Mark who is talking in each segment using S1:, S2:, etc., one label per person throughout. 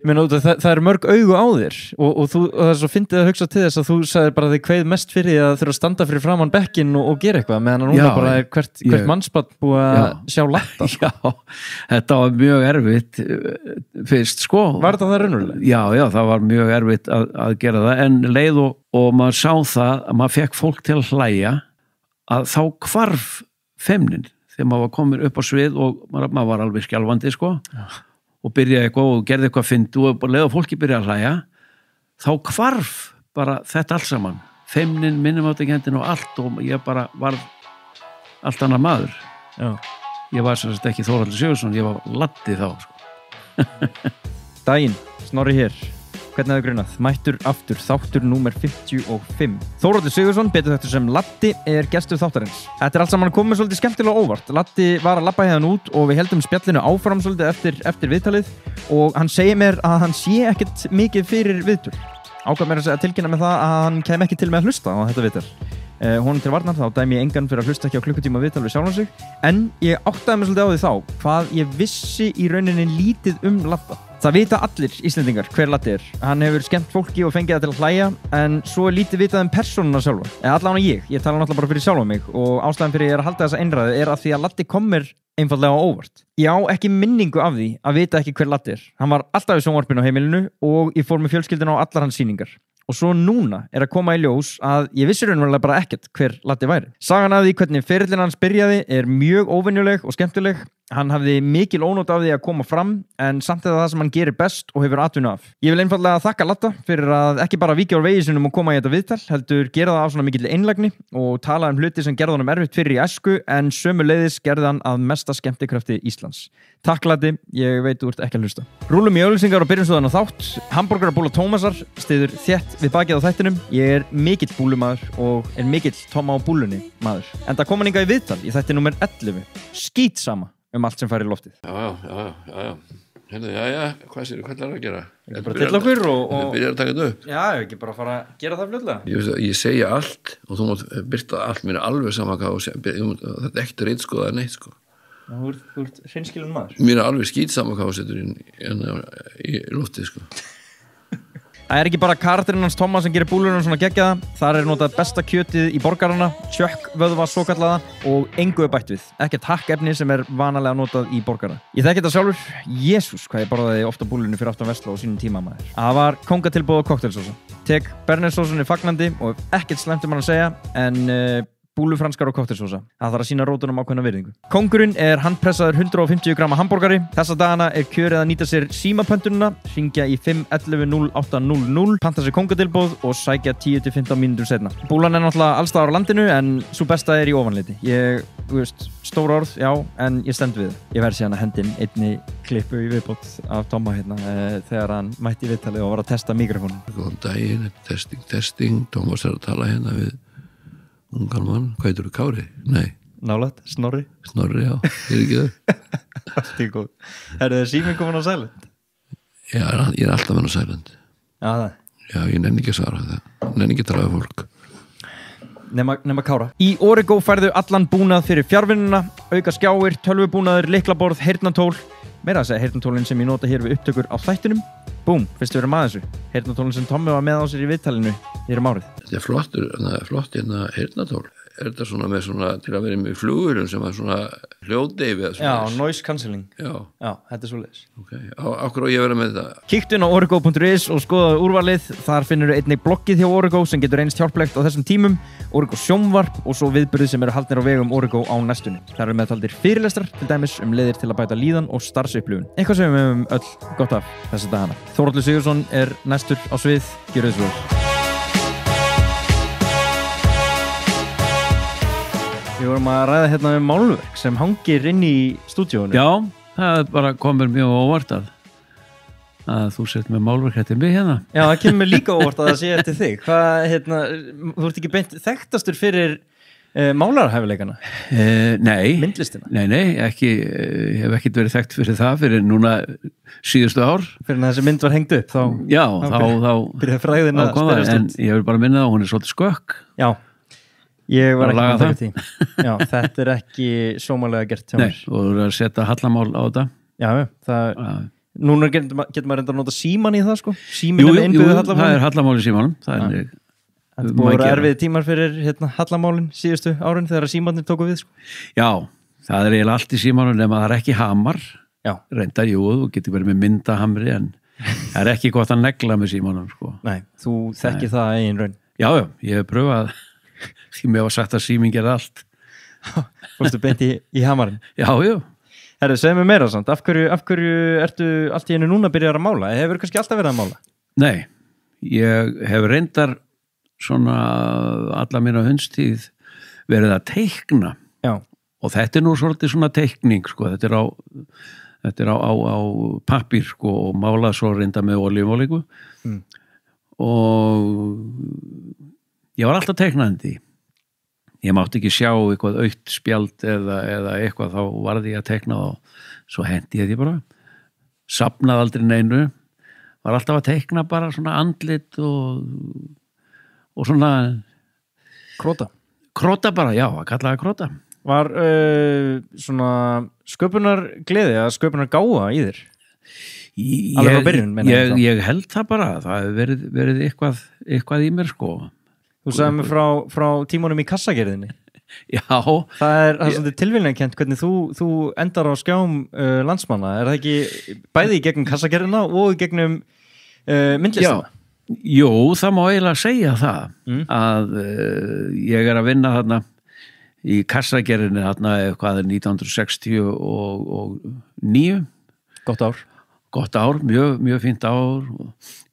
S1: Meina, það er mörg augu á þér og það er svo fyndið að hugsa til þess að þú sagðir bara þig kveið mest fyrir því að þurfa að standa fyrir framan bekkinn og gera eitthvað meðan að núna bara er hvert mannsbarn búið að sjá latta sko.
S2: Já, þetta var mjög erfitt fyrst sko.
S1: Var þetta það raunverulega?
S2: Já, það var mjög erfitt að gera það en leið og maður sá það að maður fekk fólk til að hlæja að þá hvarf feimnin þegar maður var komin upp á svið og maður var alveg skjálfandi sko. Já. Og byrjaði eitthvað og gerði eitthvað fyndu og leið og fólki byrjaði að hlæja þá hvarf bara þetta allt saman feimnin, minnumáttakendin og allt og ég bara var allt annað maður.
S1: Já.
S2: Ég var sem sagt ekki Þórhallur Sigurðsson, ég var Latti þá sko.
S1: Daginn, Snorri hér. Hvernig hefur grunað? Mættur aftur, þáttur númer 55. Þórhallur Sigurðsson, betur þetta sem Latti, er gestur þáttarins. Þetta er allt saman komið svolítið skemmtilega óvart. Latti var að labba hérna út og við heldum spjallinu áfram svolítið eftir viðtalið og hann segir mér að hann sé ekkert mikið fyrir viðtöl. Ákvað mér að tilkynna með það að hann kem ekki til með að hlusta á þetta viðtal. Honum til varnar, þá dæmi ég engan fyrir að hlusta ekki á klukkutíma viðtal við sjálfan sig en ég áttaði mig svolítið á því þá hvað ég vissi í rauninni lítið Latta. Það vita allir Íslendingar hver Latti er. Hann hefur skemmt fólki og fengið það til að hlæja en svo er lítið vitað persónuna sjálfa. Allavega ég tala náttúrulega bara fyrir sjálfa mig og ástæðan fyrir ég að halda þessa einræðu er að því að Latti kom mér einfaldlega á óvart. Ég á ekki minningu af því að vita ekki hver Latti er. Hann var alltaf í sjónvarpinu á heimilinu og ég fór með fjölskylduna á allar hans sýningar. Og svo núna er að koma í ljós að ég vissi raunverulega bara ekkert hver Latti væri. Sagan af því hvernig ferillinn hans byrjaði er mjög óvenjuleg og skemmtileg. Hann hafði mikil ónót af því að koma fram en samt er það sem hann gerir best og hefur atvinnu af. Ég vil einfaldlega þakka Latta fyrir að ekki bara víkja úr vegi sinum og koma í þetta viðtal, heldur gera það af svona mikill einlægni og tala hluti sem gerði honum erfitt fyrir í æsku en sömuleiðis gerði hann að mesta skemmtikrafti Íslands. Takk Latti, ég veit þú ert ekki að hlusta. Rúlum í auglýsingar og byrjum svo þannig á þátt. Hamborgarabúla Tómasar styður þétt við bakið á þættinum. Ég er mikill búlumaður og er mikill Tóma á búlunni maður. Enda kom hann hingað í viðtal í þætti númer 11. Skítsama allt sem fær í loftið.
S3: Já. Hérna, hvað séu, hvað er að gera?
S1: Ég bara til okkur og
S3: byrjar að taka þetta upp.
S1: Já, ég ekki bara fara að gera það fljótlega.
S3: Ég segja allt og þú mátt byrta allt mér alveg sama hvað og þetta er ekkert reitskoða neitt sko.
S1: Þú ert hreinskilinn maður.
S3: Mér er alveg skítsama hvað og setur í loftið sko.
S1: Það er ekki bara karakterinn hans Tomma sem gerir búlunum svona geggjaða. Þar er notað besta kjötið í borgarana, tjökk vöðva svokallaða og engu er bætt við. Ekkert hakkefni sem er vanalega notað í borgara. Ég þekki þetta sjálfur. Jésús, hvað ég borðaði ofta búlunum fyrir aftan Vestló á sínum tíma maður. Það var kóngatilboð og koktelsósa. Tek bernessósunni fagnandi og ekkert slæmt að segja en búlufranskar og koktelsósa. Það þarf að sýna rótunum ákveðna virðingu. Kóngurinn er handpressaður 150 grama hamborgari. Þessa dagana er kjörið að nýta sér símapöntununa, hringja í 511 0800, panta sér kóngatilboð og sækja 10-15 mínútur seinna. Búlan er náttúrulega allstaðar á landinu en svo besta er í ofanleiti. Stór orð, já, en ég stend við. Ég verð síðan að hendin einni klippu í viðbót af Tomma hérna þegar hann mætti í viðtalið og var að testa mikrofónum.
S3: Góðan daginn, testing, Tómas er að tala hérna við ungan mann, hvað heitir þú, Kári? Nei.
S1: Nálægt, Snorri.
S3: Snorri, já, ég er ekki það.
S1: Allt í góð. Er það síminn komin á silent?
S3: Já, ég er alltaf með á silent.
S1: Já, það.
S3: Já, ég nenni ekki að svara það. Nenni ekki að tala við fólk.
S1: Nema Kára. Í Origo færðu allan búnað fyrir fjárvinnuna, auka skjáir, tölvubúnaður, lyklaborð, heyrnartól. Meira að segja heyrnartólinn sem ég nota hér við upptökur á þættinum. Búm, fyrst við erum að þessu. Heyrnartólinn sem Tommi var með á sér í viðtalinu hér árið.
S3: Þetta er flott hérna heyrnartól. Er þetta svona með svona til að vera með flugurum sem er svona hljóðdeyfi?
S1: Já, noise cancelling.
S3: Já,
S1: þetta er svoleiðis.
S3: Ok, okkur á ég vera með þetta.
S1: Kíktu inn á origo.is og skoðaðu úrvalið. Þar finnur þú einnig bloggið hjá Origo sem getur reynst hjálplegt á þessum tímum, Origo sjónvarp og svo viðburðir sem eru haldnir á vegum Origo á næstunni. Það eru meðtaldir fyrirlestrar til dæmis leiðir til að bæta líðan og starfsupplifun. Eitthvað sem við höfum öll gott af þessa dagana. Þórhallur Sigurðsson er næstur á svið. Gjörðu þið svo. Við vorum að ræða hérna málverk sem hangir inn í stúdíónu.
S2: Já, það bara komur mjög óvart að þú sett með málverk eftir mig hérna.
S1: Já, það kemur líka óvart að það sé eftir þig. Þú ert ekki beint þekktastur fyrir málarhæfileikana?
S2: Nei.
S1: Myndlistina?
S2: Nei, ekki, hef ekkert verið þekkt fyrir það fyrir núna síðustu ár. Fyrir
S1: að þessi mynd var hengt upp, þá...
S2: Já, þá
S1: byrjaði fræðin að spyrjast út.
S2: En ég vil bara minna það, hún er svolítið skökk.
S1: Já. Ég var ekki með það því. Já, þetta er ekki sómalega gert hjá mér.
S2: Nei, og þú eru að setja hallamál á þetta.
S1: Já, Núna getur maður reynda að nota síman í það sko. Símin
S2: Jú,
S1: með innbyggðu
S2: það
S1: hallamálin.
S2: er hallamál í símanum. Það er
S1: Þetta búið erfið tímar fyrir hallamálin síðustu árin þegar símanir tóku við sko.
S2: Já, það er eiginlega allt í símanum nema það er ekki hamar.
S1: Já.
S2: Reyndar, jú, þú getur verið með myndahamri en það er ekki gott að negla með símanum sko.
S1: Nei, þú þekkir það eigin raun.
S2: Já, ég hef pröfað því mér var sagt að síminn gerði allt.
S1: Fórstu beint í hamarinn.
S2: Já.
S1: Herru, segð mér meira samt, af hverju ertu allt í einu núna að byrja að mála? Hefur kannski alltaf verið að mála?
S2: Nei, ég hef reyndar svona alla mína hundstíð verið að teikna.
S1: Já. Og
S2: þetta er nú svolítið svona teikning sko, þetta er á pappír sko og málað svo reynda með olíumálíku og ég var alltaf teiknandi. Ég mátti ekki sjá eitthvað aukt spjald eða eitthvað, þá varði ég að teikna og svo hendi ég því bara. Safnaði aldrei neinu, var alltaf að teikna bara svona andlit og svona Króta bara, já, að kalla það króta.
S1: Var svona sköpunar gleði eða sköpunar gáfa í þér? Alveg á byrjun,
S2: ég held það bara, það hefur verið eitthvað í mér sko.
S1: Þú sagði mér frá tímunum í kassagerðinni.
S2: Já.
S1: Það er svolítið tilviljunarkennt hvernig þú endar á skjám landsmanna. Er það ekki bæði í gegnum kassagerðina og í gegnum myndlistina?
S2: Já, jú, það má eiginlega segja það að ég er að vinna þarna í kassagerðinni þarna eitthvað 1969. Gott ár, mjög fínt ár.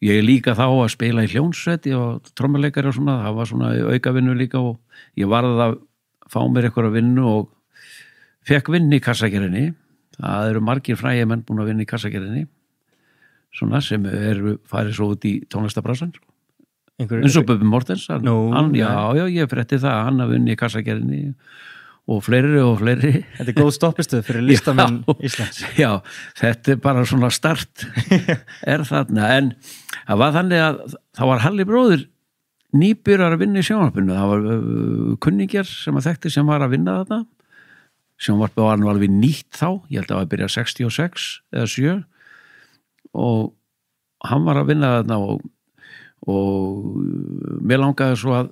S2: Ég er líka þá að spila í hljónsveit, ég var trommuleikari og svona, það var svona aukavinnu líka og ég varð að fá mér eitthvað að vinnu og fekk vinnu í kassagerðinni. Það eru margir frægir menn búin að vinna í kassagerðinni, svona sem farið svo út í tónlistabrassan. Eins og Bubbi Mortens, já, ég frétti það, hann að vinna í kassagerðinni og fleiri. Þetta
S1: er góð stoppistöð fyrir listamenn Íslands.
S2: Já, þetta er bara svona start er þarna, en það var þannig að það var Halli bróðir nýbyrjar að vinna í sjónvarpinu, það var kunningjar sem að þekkti sem var að vinna þarna. Sjónvarpið var nú alveg nýtt þá, ég held að það var að byrja 66 eða 7 og hann var að vinna þarna og mér langaði svo að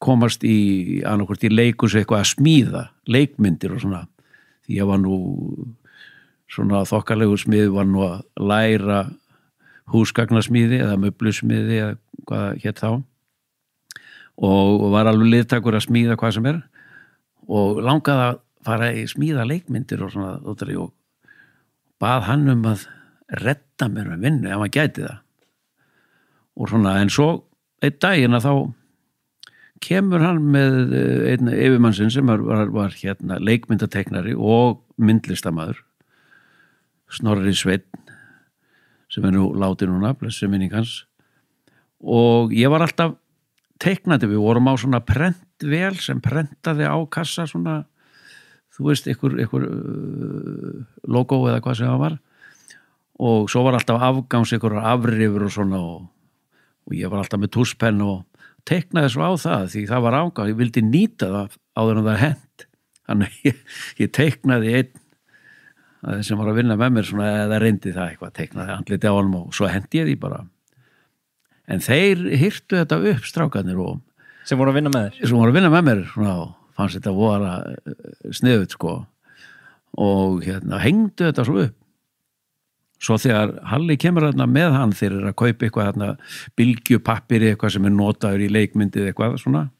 S2: komast í annarkvort í leikus eitthvað að smíða leikmyndir og svona, því ég var nú svona þokkalegur smið, var nú að læra húsgagnasmíði eða möblusmíði eða hvað hétt þá og var alveg liðtakur að smíða hvað sem er og langaði að fara í smíða leikmyndir og svona og bað hann að redda mér með vinnu ef hann gæti það og svona, en svo einn daginn að þá kemur hann með einn yfirmannsinn sem var hérna leikmyndateiknari og myndlistamæður Snorri Sveinn sem nú látið núna, blessu minning hans og ég var alltaf teiknandi, við vorum á svona prentvél sem prentaði á kassa svona, þú veist, ykkur logo eða hvað sem það var og svo var alltaf afgangs ykkur afrifur og svona og ég var alltaf með túspenn og teiknaði svo á það því það var afgang, ég vildi nýta það áður en það hent þannig ég teiknaði einn sem var að vinna með mér svona, eða reyndi það eitthvað, teiknaði andliti á honum og svo hendi ég því bara en þeir hirtu þetta upp strákarnir og
S1: sem voru að vinna með þér
S2: sem voru að vinna með mér svona, fannst þetta voru sniðut sko og hérna hengdu þetta svo upp svo þegar Halli kemur hérna með hann þeir eru að kaupa eitthvað hérna bylgjupappir eitthvað sem notaður í leikmyndið eitthvað svona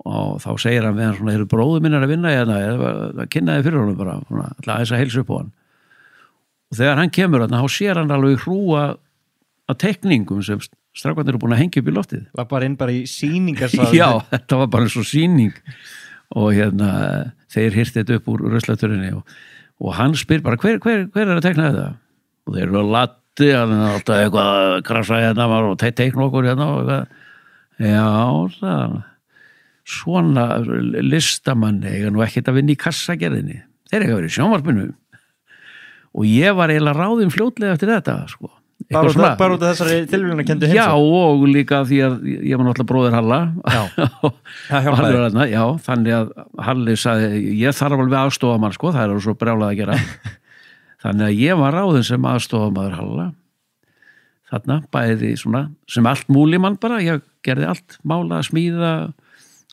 S2: og þá segir hann við hann svona, eru bróður minn að vinna hérna, það kynnaði fyrir honum bara svona, alltaf aðeins að heilsa upp á hann og þegar hann kemur hérna, þá sér hann alveg hrúa að teikningum sem strákarnir eru búin að hengja upp í loftið.
S1: Var bara inn bara í sýningarsaðum.
S2: Já, þetta var bara eins og sýning og hérna þeir hirti þetta upp úr ruslaturinni og hann spyr bara hver er að teikna þetta? Og þeir eru að latti, hann er alltaf eitthvað að krasa hérna og teikna okkur hérna og eitthvað. Já, það svona listamanni eiga nú ekkert að vinna í kassagerðinni. Þeir eiga verið í sjónvarpinu. Og ég var eiginlega ráðinn fljótlega eftir þetta, sko.
S1: Bara út af þessari tilvíðunarkenndu heimsókn?
S2: Já, og líka því að ég var náttúrulega bróðir Halla. Já, það hjálpaði. Já, þannig að Halli sagði, ég þarf alveg aðstofa mann, sko, það er svo brjálað að gera. þannig að ég var ráðinn sem aðstofamaður Halla þarna, bæði svona sem allt múlimann bara, ég gerði allt, mála, smíða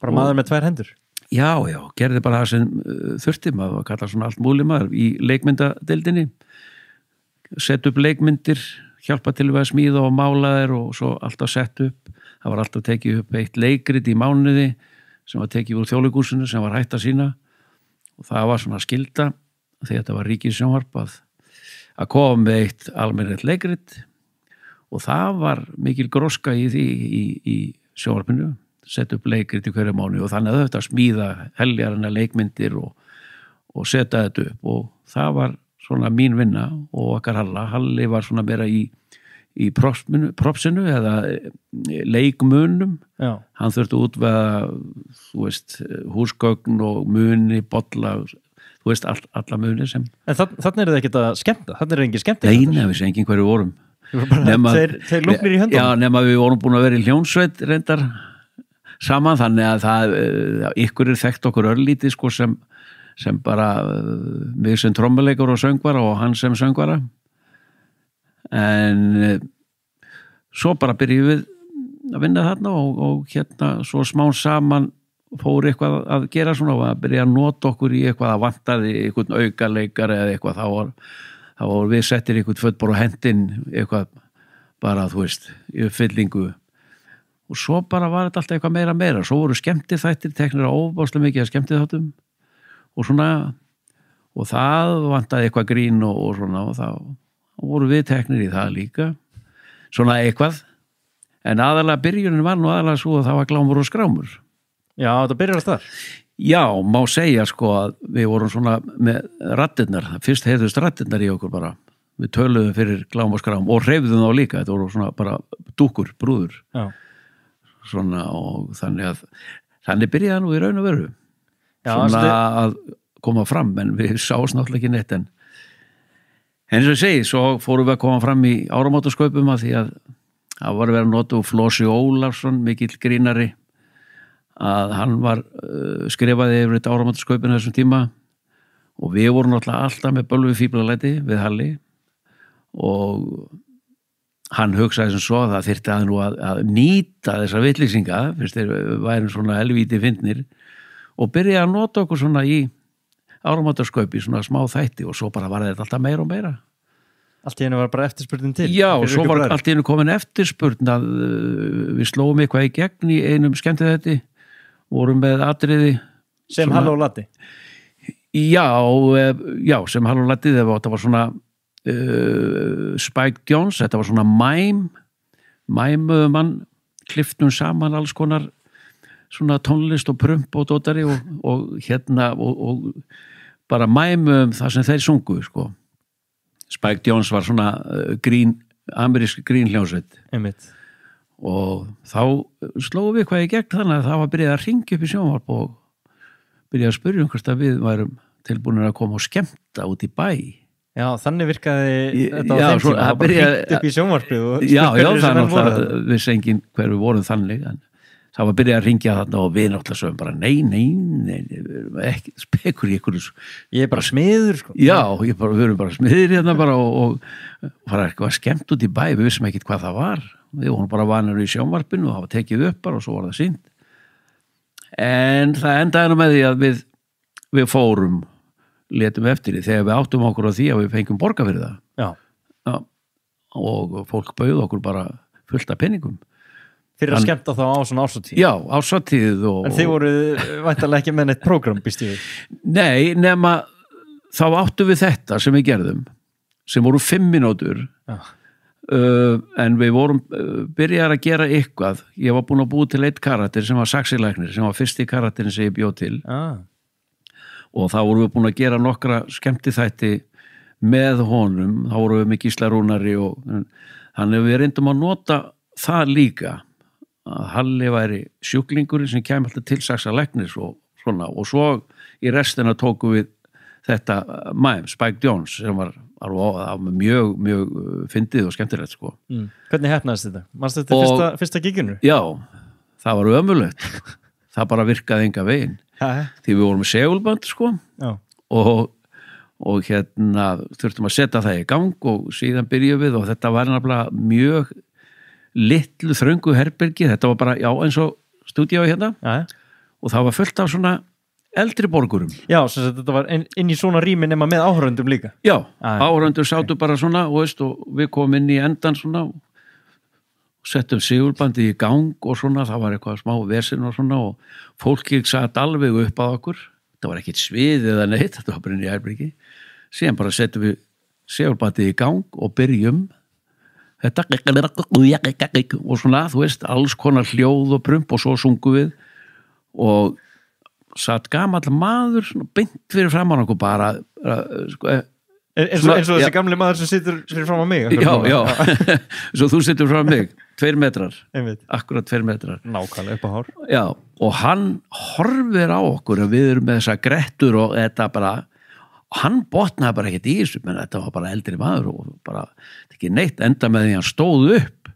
S1: Bara maður með 2 hendur
S2: já, gerði bara það sem þurfti, maður var kallað svona allt múlimaður í leikmyndadeildinni sett upp leikmyndir hjálpa til við að smíða og mála þær og svo alltaf sett upp, það var alltaf tekið upp eitt leikrit í mánuði sem var tekið úr Þjóðleikhúsinu sem var hætt að sína og það var svona skylda því þetta var ríkissjónvarp að koma með eitt almennilegt leikrit og það var mikil gróska í því í sjónvarpinu, setja upp leikrit í hverju mánuði og þannig að þetta smíða heljarna leikmyndir og setja þetta upp og það var svona mín vinna og okkar Halli var svona meira í propsinu eða leikmunum hann þurfti útveða þú veist, húsgögn og muni, bolla þú veist, alla muni sem
S1: En þannig það ekkert að skemmta, þannig engin skemmti
S2: Nei, við sem engin hverju vorum
S1: Þeir lúknir í höndum
S2: Já, nema við vorum búin að vera í hljónsveit reyndar saman, þannig að það ykkur þekkt okkur örlítið sko sem bara mig sem trommuleikur og söngvara og hann sem söngvara en svo bara byrjuðum við að vinna þarna og hérna svo smá saman fór eitthvað að gera svona og að byrja að nota okkur í eitthvað að vantaði eitthvað aukaleikar eða eitthvað þá voru við settir eitthvað fötbor og hendin eitthvað bara þú veist í uppfyllingu og svo bara var þetta alltaf eitthvað meira svo voru skemmtiþættir teknir á ofbáslega mikið að skemmtiþáttum og svona og það vantaði eitthvað grín og svona og þá voru við teknir í það líka svona eitthvað en aðalega byrjunin var nú aðalega svo að það var glámur og skrámur
S1: Já, þetta byrjar alltaf þar
S2: Já, má segja sko að við vorum svona með raddirnar, fyrst heyrðust raddirnar í okkur bara, við töluðum fyrir glám og skrám og hreyfðum þá líka, þetta voru svona bara dúkur, brúður
S1: Já.
S2: Svona og þannig byrjaði nú í raun og veru
S1: Já,
S2: svona að koma fram en við sáum náttúrulega ekki neitt en eins og ég segi, svo fórum við að koma fram í áramótaskaupum að því að það var að vera notu Flósi Ólafsson, mikill grínari að hann var skrifaði yfir þetta áramótaskaupinu þessum tíma og við vorum náttúrulega alltaf með bölvi fíblalæti við Halli og hann hugsaði sem svo að það þyrfti að nú að nýta þessa vitlýsinga fyrst þeir værum svona helvíti fyndnir og byrjaði að nota okkur svona í áramótaskaupi svona smá þætti og svo bara var þetta alltaf meira og meira
S1: Allt í hennu var bara eftirspurnin til
S2: Já, og svo var allt í hennu komin eftirspurn að við slóum eitthvað í gegn í einum skemmtiþætti vorum með atriði
S1: sem
S2: svona,
S1: Halló Latti
S2: já, sem Halló Latti þetta var svona Spike Jones, þetta var svona mæmumann klipptum saman alls konar svona tónlist og prump og dótari og hérna og bara mæmum það sem þeir sungu sko Spike Jones var svona amerísk grínhljónsveit
S1: Einmitt.
S2: og þá slóðum við hvað í gegn þannig að það var byrjað að ringja upp í sjónvarp og byrjað að spyrja hvort að við værum tilbúinir að koma og skemmta út í bæ
S1: Já, þannig virkaði þetta á þeim tíma, það bara hringt upp í sjónvarpið og
S2: já, þannig að við sengin hver við vorum þannig en það var byrjað að ringja þarna og við náttúrulega sögum bara nei, ekki spekur í ykkur
S1: Ég er bara smiður sko.
S2: Já, við erum bara smiðir hérna bara og fara eitthvað skemmt út í bæ við vissum ekkit hvað það var við vorum bara vanir í sjónvarpinu og það var tekið upp bara og svo var það sýnt en það endaði nú með því að við fórum letum eftir því þegar við áttum okkur á því að við fengum borga fyrir það
S1: Já.
S2: Og fólk bauð okkur bara fullt af penningum
S1: Fyrir að skemmta þá á svona ásatíð
S2: Já, ásatíð og
S1: En þið voru væntanlega ekki með neitt prógram býst ég
S2: Nei, nema þá áttum við þetta sem við gerðum sem voru 5 mínútur en við vorum byrjar að gera eitthvað ég var búin að búa til eitt karakter sem var Saxilæknir sem var fyrsti karakterin sem ég bjóð til og þá vorum við búin að gera nokkra skemmtiþætti með honum þá vorum við með Gísla Rúnari og þannig við reyndum að nota það líka að Halli væri sjúklingurinn sem kæmi alltaf til Saxilæknis og svona og svo í restina tóku við þetta mæm, Spike Jones sem var mjög fyndið og skemmtilegt sko.
S1: Hvernig hefnaðist þetta? Manstu þetta fyrsta giginu?
S2: Já, það var ömurlegt það bara virkaði enga veginn því við vorum með segulband sko og og þurftum að setja það í gang og síðan byrjuðum við og þetta var nefnilega mjög litlu þröngu herbergi, þetta var bara, já, eins og stúdíói hérna og það var fullt af svona eldri borgurum.
S1: Já, sem þetta var inn í svona rými nema með áhöröndum líka.
S2: Já, áhöröndur sátu bara svona og við komum inn í endan svona og settum sigurlbandi í gang og svona, það var eitthvað smá vesinn og svona og fólkið satt alveg upp á okkur, það var ekkit svið eða neitt, þetta var bara inn í herbyrgi, síðan bara settum við sigurlbandi í gang og byrjum þetta og svona, þú veist, alls konar hljóð og prump og svo sungum við og satt gamall maður svona beint fyrir framan okkur bara
S1: eins og þessi gamli maður sem situr fyrir fram á mig.
S2: Já, svo þú situr fram á mig 2 metrar, akkurat 2 metrar
S1: nákvæmlega upp á hár.
S2: Já, og hann horfir á okkur og við erum með þessa grettur og þetta bara, hann botnaði bara ekkert í þessu, menn þetta var bara eldri maður og bara, ekki neitt, enda með því hann stóð upp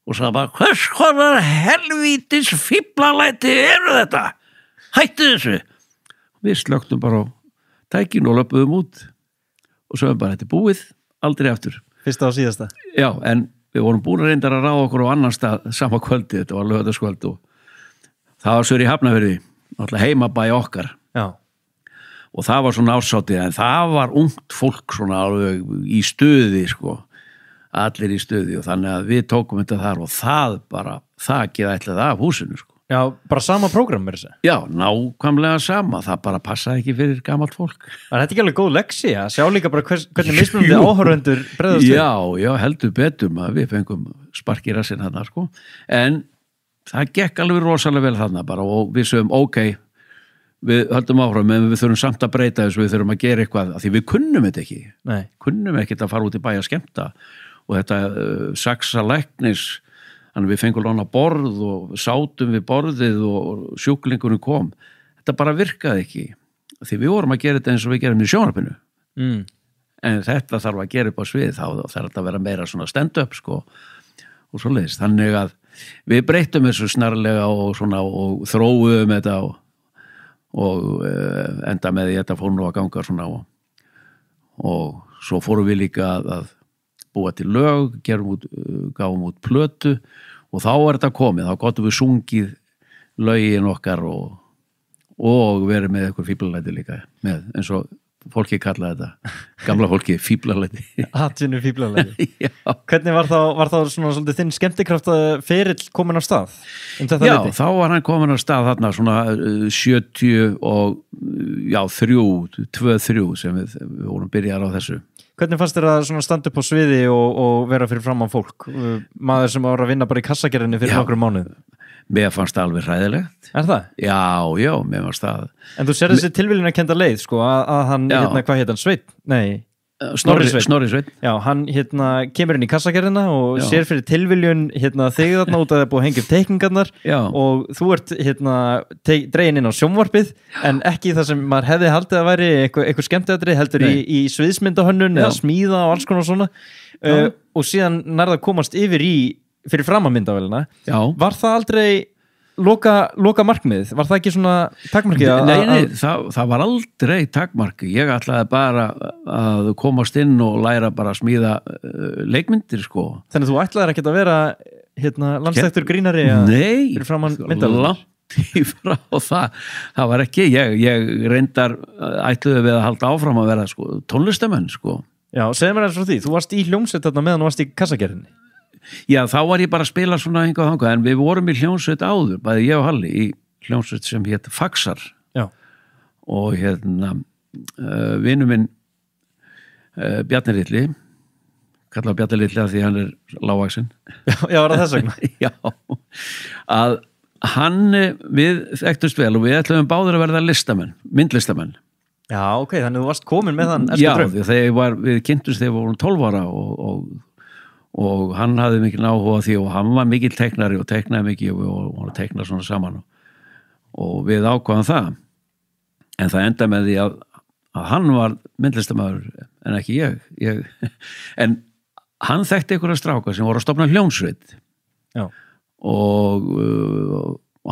S2: og sagði bara, hvers konar helvítis fíblalæti eru þetta? Hættu þessu! Við slöktum bara á tækinu og löpuðum út og sögum bara, þetta er búið, aldrei aftur.
S1: Fyrsta og síðasta. Já,
S2: en við vorum búin að reyndar að ráða okkur á annan stað sama kvöldi, þetta var laugardagskvöld og það var Sör í Hafnarfirði, náttúrulega heimabæ okkar.
S1: Já.
S2: Og það var svona ársátið, en það var ungt fólk svona alveg í stuði, sko. Allir í stuði og þannig að við tókum þetta þar og það bara, það geða ætlað af húsinu, sko.
S1: Já, bara sama prógram er þessi.
S2: Já, nákvæmlega sama, það bara passaði ekki fyrir gamalt fólk.
S1: Það er ekki alveg góð leksi að sjá líka bara hvernig mismunandi áhorfendur bregðast við.
S2: Já, heldur betur að við fengum spark í rassinn þarna, sko. En það gekk alveg rosalega vel þarna bara og við sögum, ok, við höldum áfram, en við þurfum samt að breyta þessu, við þurfum að gera eitthvað, af því við kunnum þetta ekki.
S1: Nei.
S2: Kunnum ekkert að fara út í bæ að skemmta og þetta saxa læknis. Þannig við fengum lána borð og sátum við borðið og sjúklingurinn kom. Þetta bara virkaði ekki. Því við vorum að gera þetta eins og við gerum í sjónvarpinu. En þetta þarf að gera upp á svið, þá þarf þetta að vera meira svona stand-up, sko, og svoleiðis. Þannig að við breytum þessu snarlega og svona og þróuðum þetta og enda með því þetta fór nú að ganga svona og svo fórum við líka að búa til lög, gáum út plötu og þá þetta komið, þá gotum við sungið lögin okkar og verið með eitthvað fíblalæti líka með, eins og fólki kallaði þetta, gamla fólki fíblalæti.
S1: Atvinnu fíblalæti. Já. Hvernig var þá svona svolítið þinn skemmtikraft ferill komin á stað?
S2: Já, þá var hann komin á stað þarna svona 70 og 2-3 sem við vorum byrjar á þessu.
S1: Hvernig fannst þér að standa upp á sviði og vera fyrir fram á fólk? Maður sem var að vinna bara í kassagerðinni fyrir nokkrum mánuðum.
S2: Mér fannst það alveg hræðilegt.
S1: Er það?
S2: Já, mér fannst það.
S1: En þú sér þessi tilviljun að kenda leið, sko, að hann, hvað heit hann, Sveinn? Nei,
S2: Snorri Sveinn.
S1: Já, hann kemur inn í kassagerðina og sér fyrir tilviljun þig þarna út að það er búið að hengja upp teikningarnar og þú ert dregin inn á sjónvarpið en ekki það sem maður hefði haldið að væri eitthvað skemmtiatrið, heldur í sviðsmyndahönnun eða smíða og alls konar svona og síðan nærða komast yfir fyrir framamyndavélina. Var það aldrei loka markmiðið? Var það ekki svona takmarkið?
S2: Nei, það var aldrei takmarkið. Ég ætlaði bara að komast inn og læra bara að smíða leikmyndir, sko.
S1: Þannig að þú ætlaðir ekkert að vera landsþekktur grínari fyrir framan myndavélar?
S2: Nei, langt í frá það. Það var ekki. Ég reyndar ætluði við að halda áfram að vera tónlistamenn, sko.
S1: Já, segðu mér eins frá því. Þú varst í hljómsveit þarna meðan þú varst í kassagerðinni.
S2: Já, þá var ég bara að spila svona hingað þangað, en við vorum í hljómsveit áður, bæði ég og Halli, í hljómsveit sem hét Faxar. Já. Og vinur minn Bjarni Litli, kallaði Bjarni Litli af því hann er lágvaxinn.
S1: Já, var það þess vegna?
S2: Já, að við þekktumst vel og við ætlum báður að verða myndlistamenn.
S1: Já, ok, þannig þú varst komin með þann draum.
S2: Já, við kynntumst þegar við vorum 12 ára og hann hafði mikil áhuga á því og hann var mikil teiknari og teiknaði mikið og við vorum að teikna svona saman og við ákvaðum það en það enda með því að hann var myndlistamæður en ekki ég en hann þekkti einhverja stráka sem voru að stofna hljómsveit. Já. Og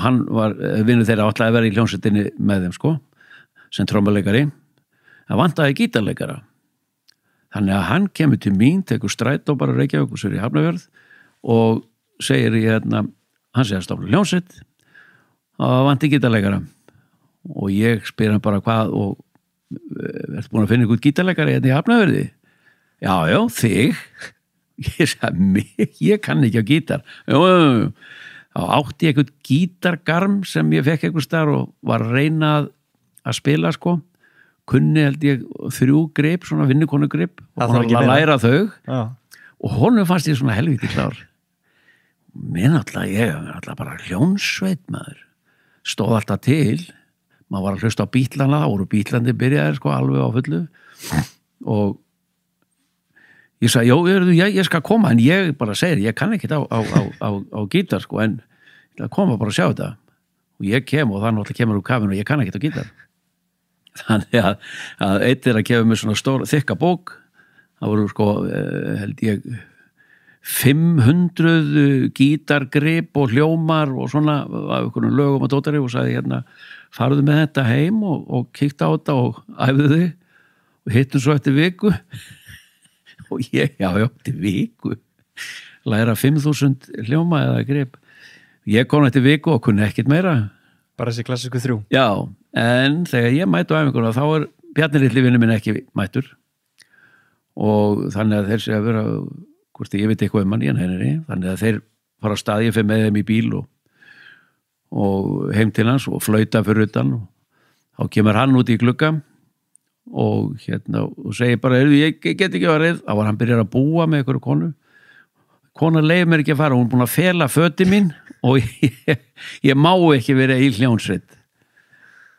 S2: hann var vinur þeirra ætlaði að vera í hljómsveitinni með þeim, sko, sem trommuleikari það vantaði gítarleikara. Þannig að hann kemur til mín, tekur strætó bara Reykjavík og sér í Hafnarfjörð og segir hann segir að stofna hljómsveit og það vanti gítarleikara og ég spyr hann bara hvað og ertu búin að finna ykkur gítarleikara í Hafnarfjörði? Já, þig. Ég sagði, mig? Ég kann ekki á gítar. Þá átti ég eitthvað gítargarm sem ég fekk eitthvað starf og var að reyna að spila sko. Kunni held ég 3 grip, svona vinnukonu grip og hann að læra þau og honum fannst ég svona helviti klár. Minn alltaf, ég var alltaf bara hljónsveit maður. Stóð alltaf til, maður var að hlusta á Bítlana, þá voru Bítlandi byrjaðir sko alveg á fullu og ég sagði, ég skal koma en ég bara segir, ég kann ekki á gítar sko en ég koma bara að sjá þetta og ég kem og það náttúrulega kemur úr kafinu og ég kann ekki á gítar. Þannig að eitt að gefa mér svona stór, þykka bók, það voru sko, held ég, 500 gítargrip og hljómar og svona af einhvern lögum og dótari og sagði farðu með þetta heim og kíkta á þetta og æfðu þig og hittum svo eftir viku og ég, eftir viku, læra 5.000 hljóma eða grip. Ég kom eftir viku og kunni ekkert meira.
S1: Bara þessi klassísku 3.
S2: Já, en þegar ég mæti á æfinguna þá Bjarni litli vinur minn ekki mættur og þannig að þeir sé að vera, hvort ég veit eitthvað hann í henni, þannig að þeir fara á stað, ég fer með þeim í bíl og heim til hans og flauta fyrir utan og þá kemur hann út í glugga og og segir bara, ég get ekki verið, þá var hann byrjar að búa með einhverju kona leið mér ekki að fara, hún er búin að fela föti mín og ég má ekki vera í hljónsveit.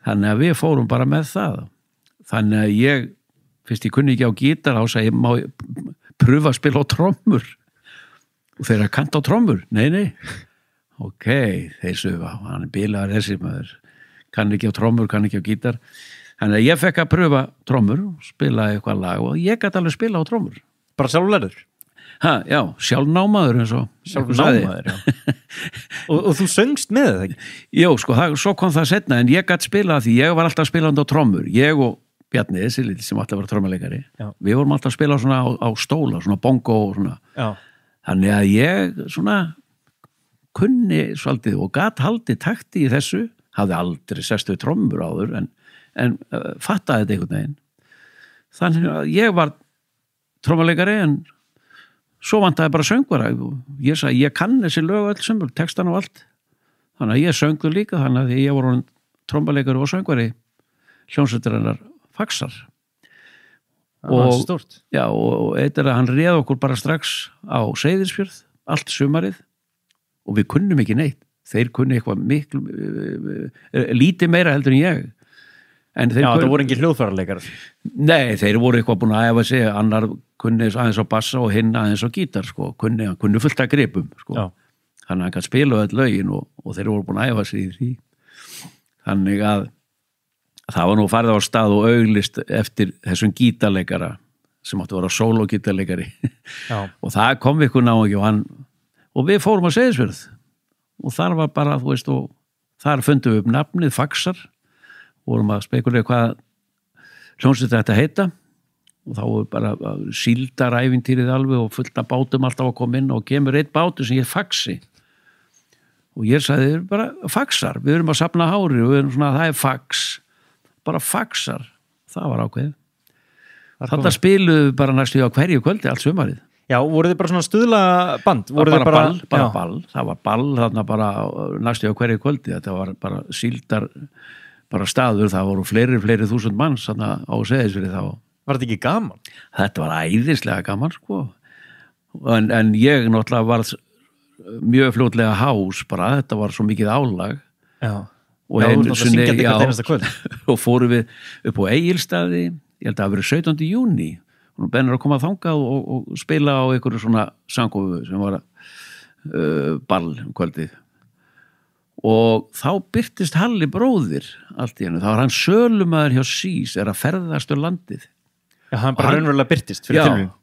S2: Þannig að við fórum bara með það. Þannig að ég, fyrst ég kunni ekki á gítar, þá sagði ég, má pröfa að spila á trommur. Og þeir kanta á trommur? Nei. Ok, þeir sögðu, hann bilaður þessi maður. Kann ekki á trommur, kann ekki á gítar. Þannig að ég fekk að pröfa trommur, spila eitthvað lag og ég gæti alveg spila á trommur.
S1: Bara sjálflærður?
S2: Já, sjálfnámaður eins og
S1: sjálfnámaður, já. og þú söngst með það ekki?
S2: Jó, sko, svo kom það setna en ég gæti spila því ég var alltaf spilandi á trommur. Ég og Bjarni, þessi lítið sem alltaf var trommuleikari, við vorum alltaf að spila svona á stóla, svona bongo og svona. Já. Þannig að ég svona kunni svolítið og gat haldið takti í þessu, hafði aldrei sest við trommur áður en fattaði þetta einhvern veginn. Þannig að ég var trommuleikari en svo vantaði bara söngvara. Ég sagði, ég kann þessi lög öll sem, textan og allt. Þannig að ég söngður líka, þannig að ég var trommuleikari og söngvari hljómsveitarinnar Faxar.
S1: Og stórt.
S2: Já, og eitt að hann réð okkur bara strax á Seyðisfjörð, allt sumarið, og við kunnum ekki neitt. Þeir kunni eitthvað miklu, lítið meira heldur en ég.
S1: Já, það voru ekki hljóðfærarleikar.
S2: Nei, þeir voru eitthvað búin að æfa sig, annar kunni aðeins á bassa og hinn aðeins á gítar, sko, kunni fullt að gripum, sko. Já. Þannig að hann kann spila öll lögin og þeir voru búin að æfa sig í því. Þannig að það var nú farið á stað og auglist eftir þessum gítarleikara sem áttu að vera sólógítarleikari. Já. Og það kom við ykkur náðu ekki og við fórum á Seyðisfjörð og þar var bara, þú veist, og þar fundum við upp nafnið Faxar. Vorum að spekulera hvað hljómsveit þetta heita og þá voru bara síldarævintýrið alveg og fullt af bátum alltaf að koma inn og kemur einn bátur sem ég Faxi og ég sagði bara Faxar, við erum að safna hári og við erum svona, það fax, bara Faxar, það var ákveðið. Þetta spiluðu bara næstu á hverju kvöldi allt sumarið.
S1: Já, voru þið bara svona stuðla band?
S2: Bara ball, það var ball þarna bara næstu á hverju kvöldi, þetta var bara síldar bara staður, það voru fleiri þúsund manns þarna á Seyðisfirði þá.
S1: Var þetta ekki gaman?
S2: Þetta var æðislega gaman, sko. En ég náttúrulega var mjög fljótlega hás bara, þetta var svo mikið álag. Já, og þú náttúrulega syngjandi hvert einasta kvöld. Og fórum við upp á Egilsstaði, ég held að það verið 17. júní, og bennir að koma þangað og spila á einhverju svona sangkofu sem var ball kvöldið. Og þá birtist Halli bróðir allt í hennu, þá var hann sölumaður hjá SÍS, að ferðast landið.
S1: Já, hann bara raunverulega birtist fyrir tilvíðin.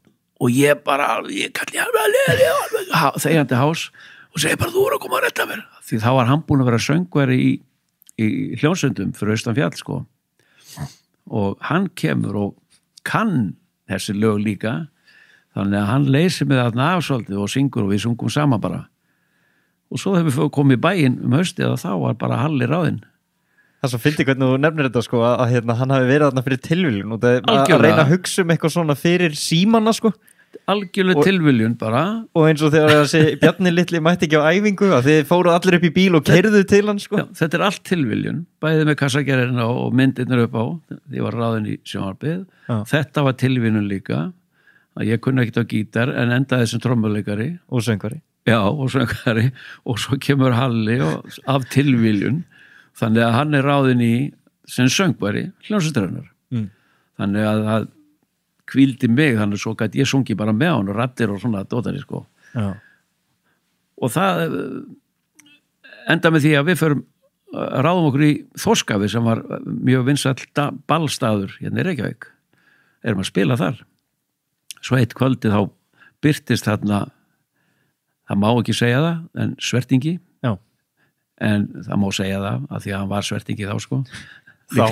S2: Og ég kalli hann þegjandi hás og segi bara, þú voru að koma að retta mér. Því þá var hann búin að vera söngveri í hljónsöndum fyrir austan fjall, sko. og hann kemur og kann þessi lög líka, þannig að hann leysir með þarna af svolítið og syngur og við sungum saman bara. Og svo þegar við komum í bæinn haustið og þá var bara Halli ráðinn.
S1: Það svo fyndi hvernig þú nefnir þetta sko að hann hafi verið þarna fyrir tilviljun og að reyna að hugsa eitthvað svona fyrir símanna sko.
S2: Algjörlega tilviljun bara.
S1: Og eins og þegar þessi Bjarni litli mætti ekki á æfingu að þið fóruð allir upp í bíl og keyrðu til hann sko.
S2: Já, þetta allt tilviljun, bæðið með kassagerðina og myndirnir upp á, því var ráðinn í sjónvarpið. Þetta var tilviljun líka, að ég kunni ekkert á gítar en endaði sem trommuleikari.
S1: Og söngvari.
S2: Já, og söngvari og svo kemur Halli af tilviljun, þannig að hann ráðinn í sem söngvari hljómsveitarinnar. Þannig að hvíldi mig, þannig svo gæti ég sungi bara með hann og raddir og svona dótari sko.
S1: Já.
S2: Og það enda með því að við ráðum okkur í Þorskafi sem var mjög vinsæll ballstaður hérna í Reykjavík. Erum að spila þar. Svo eitt kvöldið þá birtist þarna, það má ekki segja það, en Svertingi.
S1: Já.
S2: En það má segja það, af því að hann var Svertingi þá sko.
S1: Þá.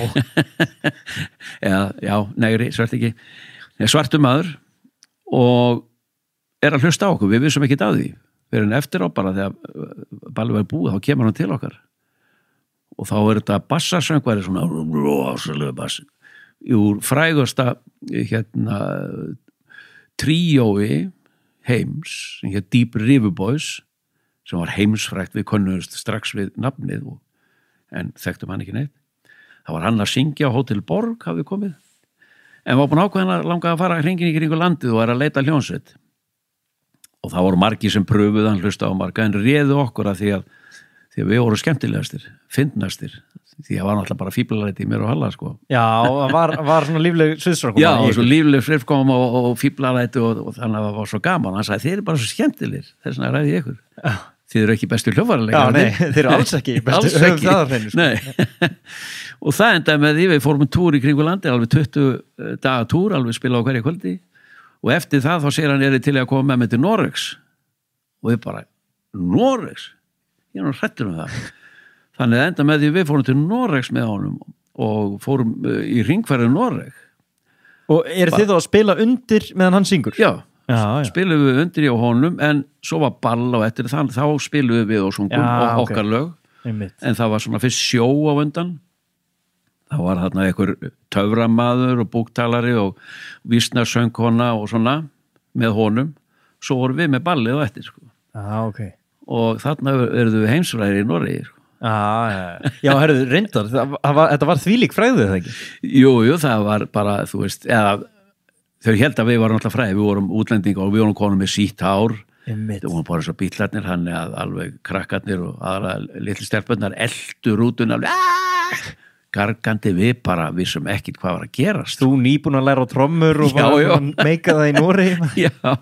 S2: Já, negri, Svertingi. Svartur maður og að hlusta á okkur, við vissum ekki að því. Við erum eftir á bara þegar ballið var búið, þá kemur hann til okkar. Og þá þetta bassasöngvari svona rosalega bass. Úr frægasta tríói heims, sem hér Deep River Boys, sem var heimsfrægt, við konnuðumst strax við nafnið en þekktum hann ekki neitt. Það var hann að syngja á Hótel Borg, hafði komið, en var búin ákveðin að langa að fara hringinn í kringu landið og að leita hljónsveit. Og það voru margir sem pröfuðu, hann hlusta á marga, en réðu okkur að því að við vorum skemmtilegastir, fyndnastir, því að var náttúrulega bara fíblalæti í mér og Halla sko.
S1: Já, var svona lífleg sviðsframkoma.
S2: Já, svo lífleg sviðsframkoma og fíblalæti og þannig að það var svo gaman. Hann sagði, þeir eru bara svo skemmtilegir, þess vegna ræði ég ykkur. Þið eru ekki bestu hljóðfæraleikar.
S1: Já, nei, þeir eru alls ekki bestu höfðaðarhreinu.
S2: Nei, og það endaði með því, við fórum túr í kringu landi, alveg 20 daga túr, alveg spila á hverju kvöldi, og eftir það þá sér hann til að koma með mig til Noregs, og við bara, Noregs? Ég er nú hrættur það. Þannig að enda með því við fórum til Noregs með honum og fórum í hringferð Noreg.
S1: Og þið þá að spila undir meðan hann syngur?
S2: Já. Spilum við undir í honum, en svo var ball og eftir þann, þá spilum við og sungum og okkar lög.
S1: Einmitt.
S2: En það var svona fyrst sjó á undan. Það var þarna einhver töframaður og búktalari og vísnarsöngkona og svona með honum. Svo vorum við með ballið og eftir sko.
S1: Okay.
S2: Og þarna verðum við heimsfræðir í Noregi sko.
S1: Já, herðu, reyndar þetta var þvílík fræðið það ekki?
S2: Jú, það var bara, þú veist, þau held að við varum alltaf fræði, við vorum útlendingar og við vorum konum með sítt hár, við vorum bara svo bítlarnir, hann að alveg krakkarnir og aðra litli stelpunnar eldu rútun alveg gargandi, við bara vissum ekkit hvað var að gerast.
S1: Þú nýbúin að læra á trommur og bara meika það í Noregi.
S2: Já,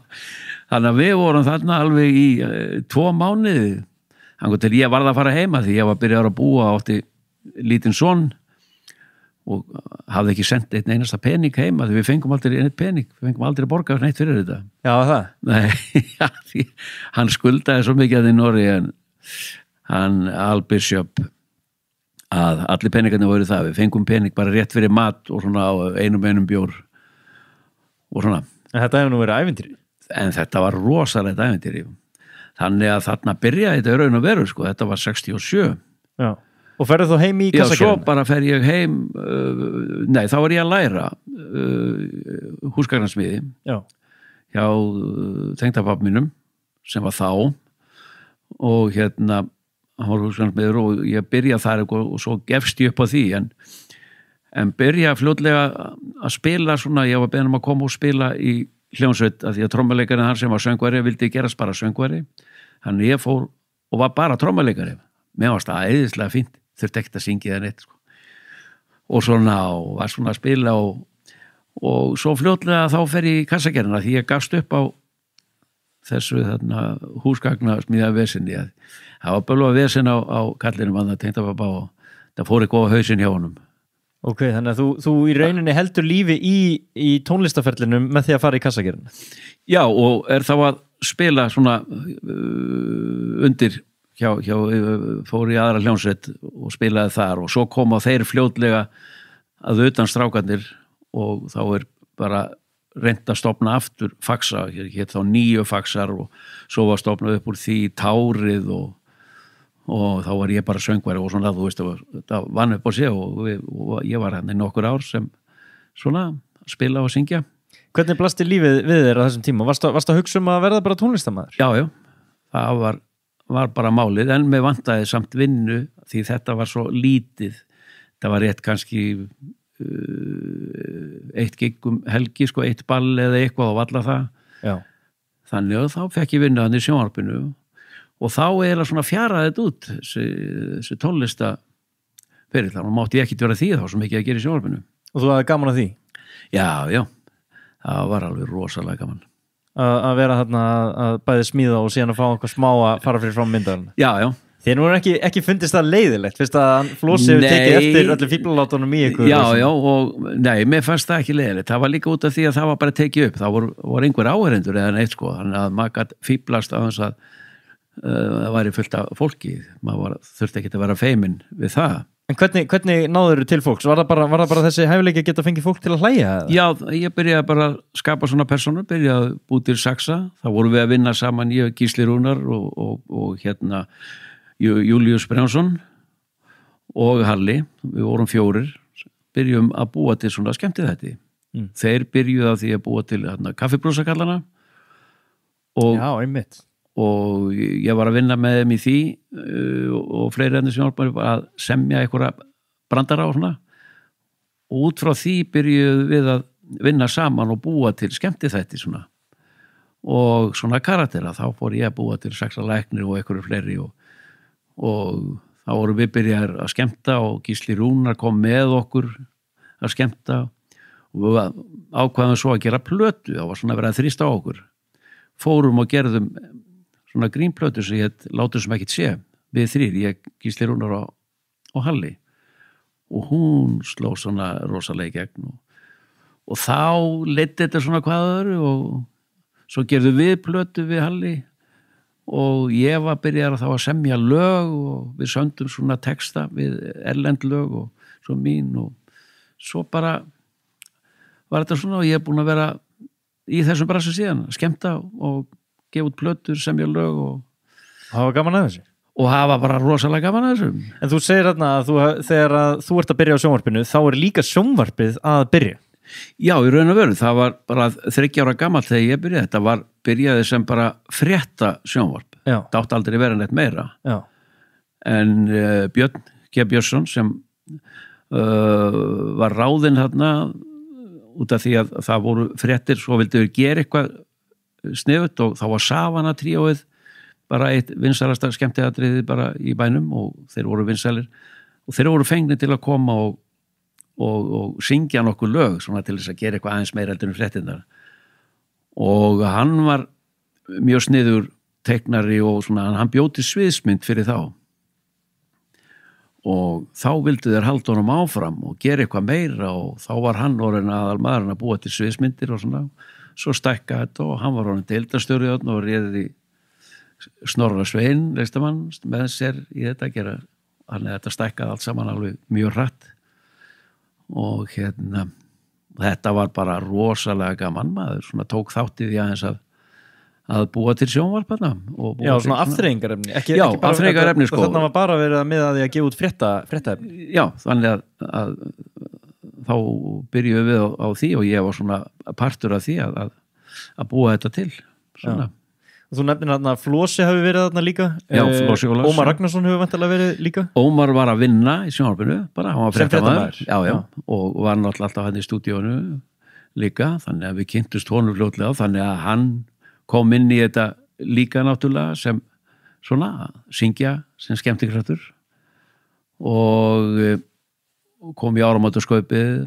S2: þannig að við vorum þarna alveg í 2 mánuði, þannig til ég varð að fara heima því ég var byrjaður að búa átti lítinn son og hafði ekki sendt einn einasta pening heima því við fengum aldrei einn pening, við fengum aldrei borgað neitt fyrir þetta.
S1: Já, það?
S2: Nei, já, því hann skuldaði svo mikið að í Noregi en hann Albishop að allir peningarnir voru það, við fengum pening bara rétt fyrir mat og svona á einum bjór og svona.
S1: En þetta hefur nú verið ævintýri?
S2: En þetta var rosalegt ævintýri. Þannig að þarna byrjaði þetta raun og veru sko, þetta var 67.
S1: Já. Og ferðu þá heim í kassagerðina?
S2: Já, svo bara fer ég heim, nei, þá var ég að læra húsgagnarsmiði hjá tengdapabba mínum sem var þá og hann var húsgagnarsmiður og ég byrjaði þar og svo gefst ég upp á því en byrjaði fljótlega að spila svona, ég var beðinn að koma og spila í hljómsveit að því að trommuleikarinn hann sem var söngvari vildi gerast bara söngvari þannig ég fór og var bara trommuleikari mér varst það æðislega fínt þurfti ekkert að syngja það neitt sko. Og svona og var svona að spila og svo fljótlega þá fer ég í kassagerðina því ég gafst upp á þessu húsgagna smíða vesinni það var bölva vesin á kallinum að það tengta pappa og það fór ekki á hausinn hjá honum.
S1: Ok, þannig að þú í rauninni heldur lífi í tónlistaferlinum með því að fara í kassagerðina.
S2: Já, og þá að spila svona undir hjá fór í aðra hljómsveit og spilaði þar og svo koma þeir fljótlega að utan strákarnir og þá bara reynt að stofna aftur faxa, hér þá 9 faxar og svo var stofnað upp úr því Tárið og þá var ég bara söngvari og svona, þú veist, það vann upp á sig og ég var hann í nokkur ár sem svona að spila og syngja.
S1: Hvernig blasti lífið við þér á þessum tíma? Varstu að hugsa að verða bara tónlistarmaður?
S2: Já, það var bara málið, en mér vantaði samt vinnu því þetta var svo lítið. Það var rétt kannski 1 gig helgi, sko, 1 ball eða eitthvað og valla það.
S1: Já.
S2: Þannig að þá fekk ég vinnu hann í sjónvarpinu og þá eiginlega svona fjaraði þetta út, þessi tónlista fyrir það. Nú mátti ég ekkert vera því þá sem ekki að gera í sjónvarpinu.
S1: Og þú hafði gaman að því?
S2: Já, það var alveg rosalega gaman.
S1: Að vera þarna að bæði smíða og síðan að fá eitthvað smá að fara fyrir frá myndaðurinn.
S2: Já.
S1: Þið nú ekki fundist það leiðilegt, fyrst að Flósi hefur tekið eftir öllu fíblalátunum í ykkur.
S2: Já, og nei, mér fannst það ekki leiðilegt. Það var líka út af því að það var bara tekið upp. Það voru einhver áheyrendur eða neitt, sko. Þannig að maður gat fíblast á þess að það væri fullt af fólki. Maður þurfti ekki að vera feiminn við það.
S1: En hvernig náður til fólks? Var það bara þessi hæfileiki að geta fengið fólk til að hlæja?
S2: Já, ég byrjaði bara að skapa svona persónur, byrjaði að búa til saxa. Þá vorum við að vinna saman, ég, Gísli Rúnar og hérna Júlíus Brjánsson og Halli, við vorum 4, byrjum að búa til svona skemmtiþætti. Þeir byrjuði á því að búa til kaffibrúsakallana
S1: Já, einmitt.
S2: Og ég var að vinna með þeim í því og fleiri enn sem hjálpar að semja einhverja brandara og svona og út frá því byrjuðu við að vinna saman og búa til skemmtiþætti svona og svona karaktera. Þá fór ég að búa til sexalæknir og einhverju fleiri og þá vorum við byrjar að skemmta og Gísli Rúnar kom með okkur að skemmta og við ákvaðum svo að gera plötu. Það var svona verið að þrýsta á okkur. Fórum og gerðum svona grínplötu sem ég látum sem ekkert sé. Við 3, ég, Gísli Rúnar og Halli og hún sló svona rosalega í gegn og þá leiddi þetta svona hvaður og svo gerðum við plötu við Halli og ég var byrjar þá að semja lög og við söndum svona texta við erlend lög og svo mín og svo bara var þetta svona og ég búin að vera í þessum bransa síðan, skemmta og gefa út plötur, semja lög og
S1: hafa gaman að þessu.
S2: Og hafa bara rosalega gaman að þessu.
S1: En þú segir þarna að þegar þú ert að byrja á sjónvarpinu, þá líka sjónvarpið að byrja.
S2: Já, í raun og veru, það var bara 30 ára gamall þegar ég byrjaði. Þetta byrjaði sem bara frétta sjónvarp.
S1: Já.
S2: Það átti aldrei vera neitt meira.
S1: Já.
S2: En Björn G. Björnsson sem var ráðinn þarna út af því að það voru fréttir, svo vildu við gera eitthvað sniðut og þá var Savana tríóið bara eitt vinsælasta skemmtiatriði bara í bænum og þeir voru vinsælir og þeir voru fengnir til að koma og syngja nokkuð lög svona til þess að gera eitthvað aðeins meira heldur en fréttinnar og hann var mjög sniður teiknari og svona hann bjóti sviðsmynd fyrir þá og þá vildu þeir halda honum áfram og gera eitthvað meira og þá var hann orðinn aðalmaðurinn að búa til sviðsmyndir og svona svo stækka þetta og hann var orðinn deildarstjóri og réði Snorra Svein listamann með sér í þetta að gera þannig að þetta stækkaði allt saman alveg mjög hratt og hérna þetta var bara rosalega gaman maður svona tók þátt í því aðeins að búa til sjónvarparna
S1: Já, svona afþreyingarefni ekki
S2: afþreyingarefni sko
S1: þannig var bara verið að miða því að gefa út fréttaefni
S2: Já, þannig að þá byrjuðum við á því og ég var svona partur af því að búa þetta til svona
S1: Já. Og þú nefnir þarna að Flósi hafi verið þarna líka
S2: Já, Flósi og Lars
S1: Ómar Ragnarsson hefur vantilega verið líka
S2: Ómar var að vinna í sjónvarpinu bara, hann var
S1: fréttamaður
S2: já, og var náttúrulega alltaf hann í stúdíónu líka, þannig að við kynntust honum fljótlega, þannig að hann kom inn í þetta líka náttúrulega sem svona syngja sem skemmtikraftur og kom í áramótaskaupið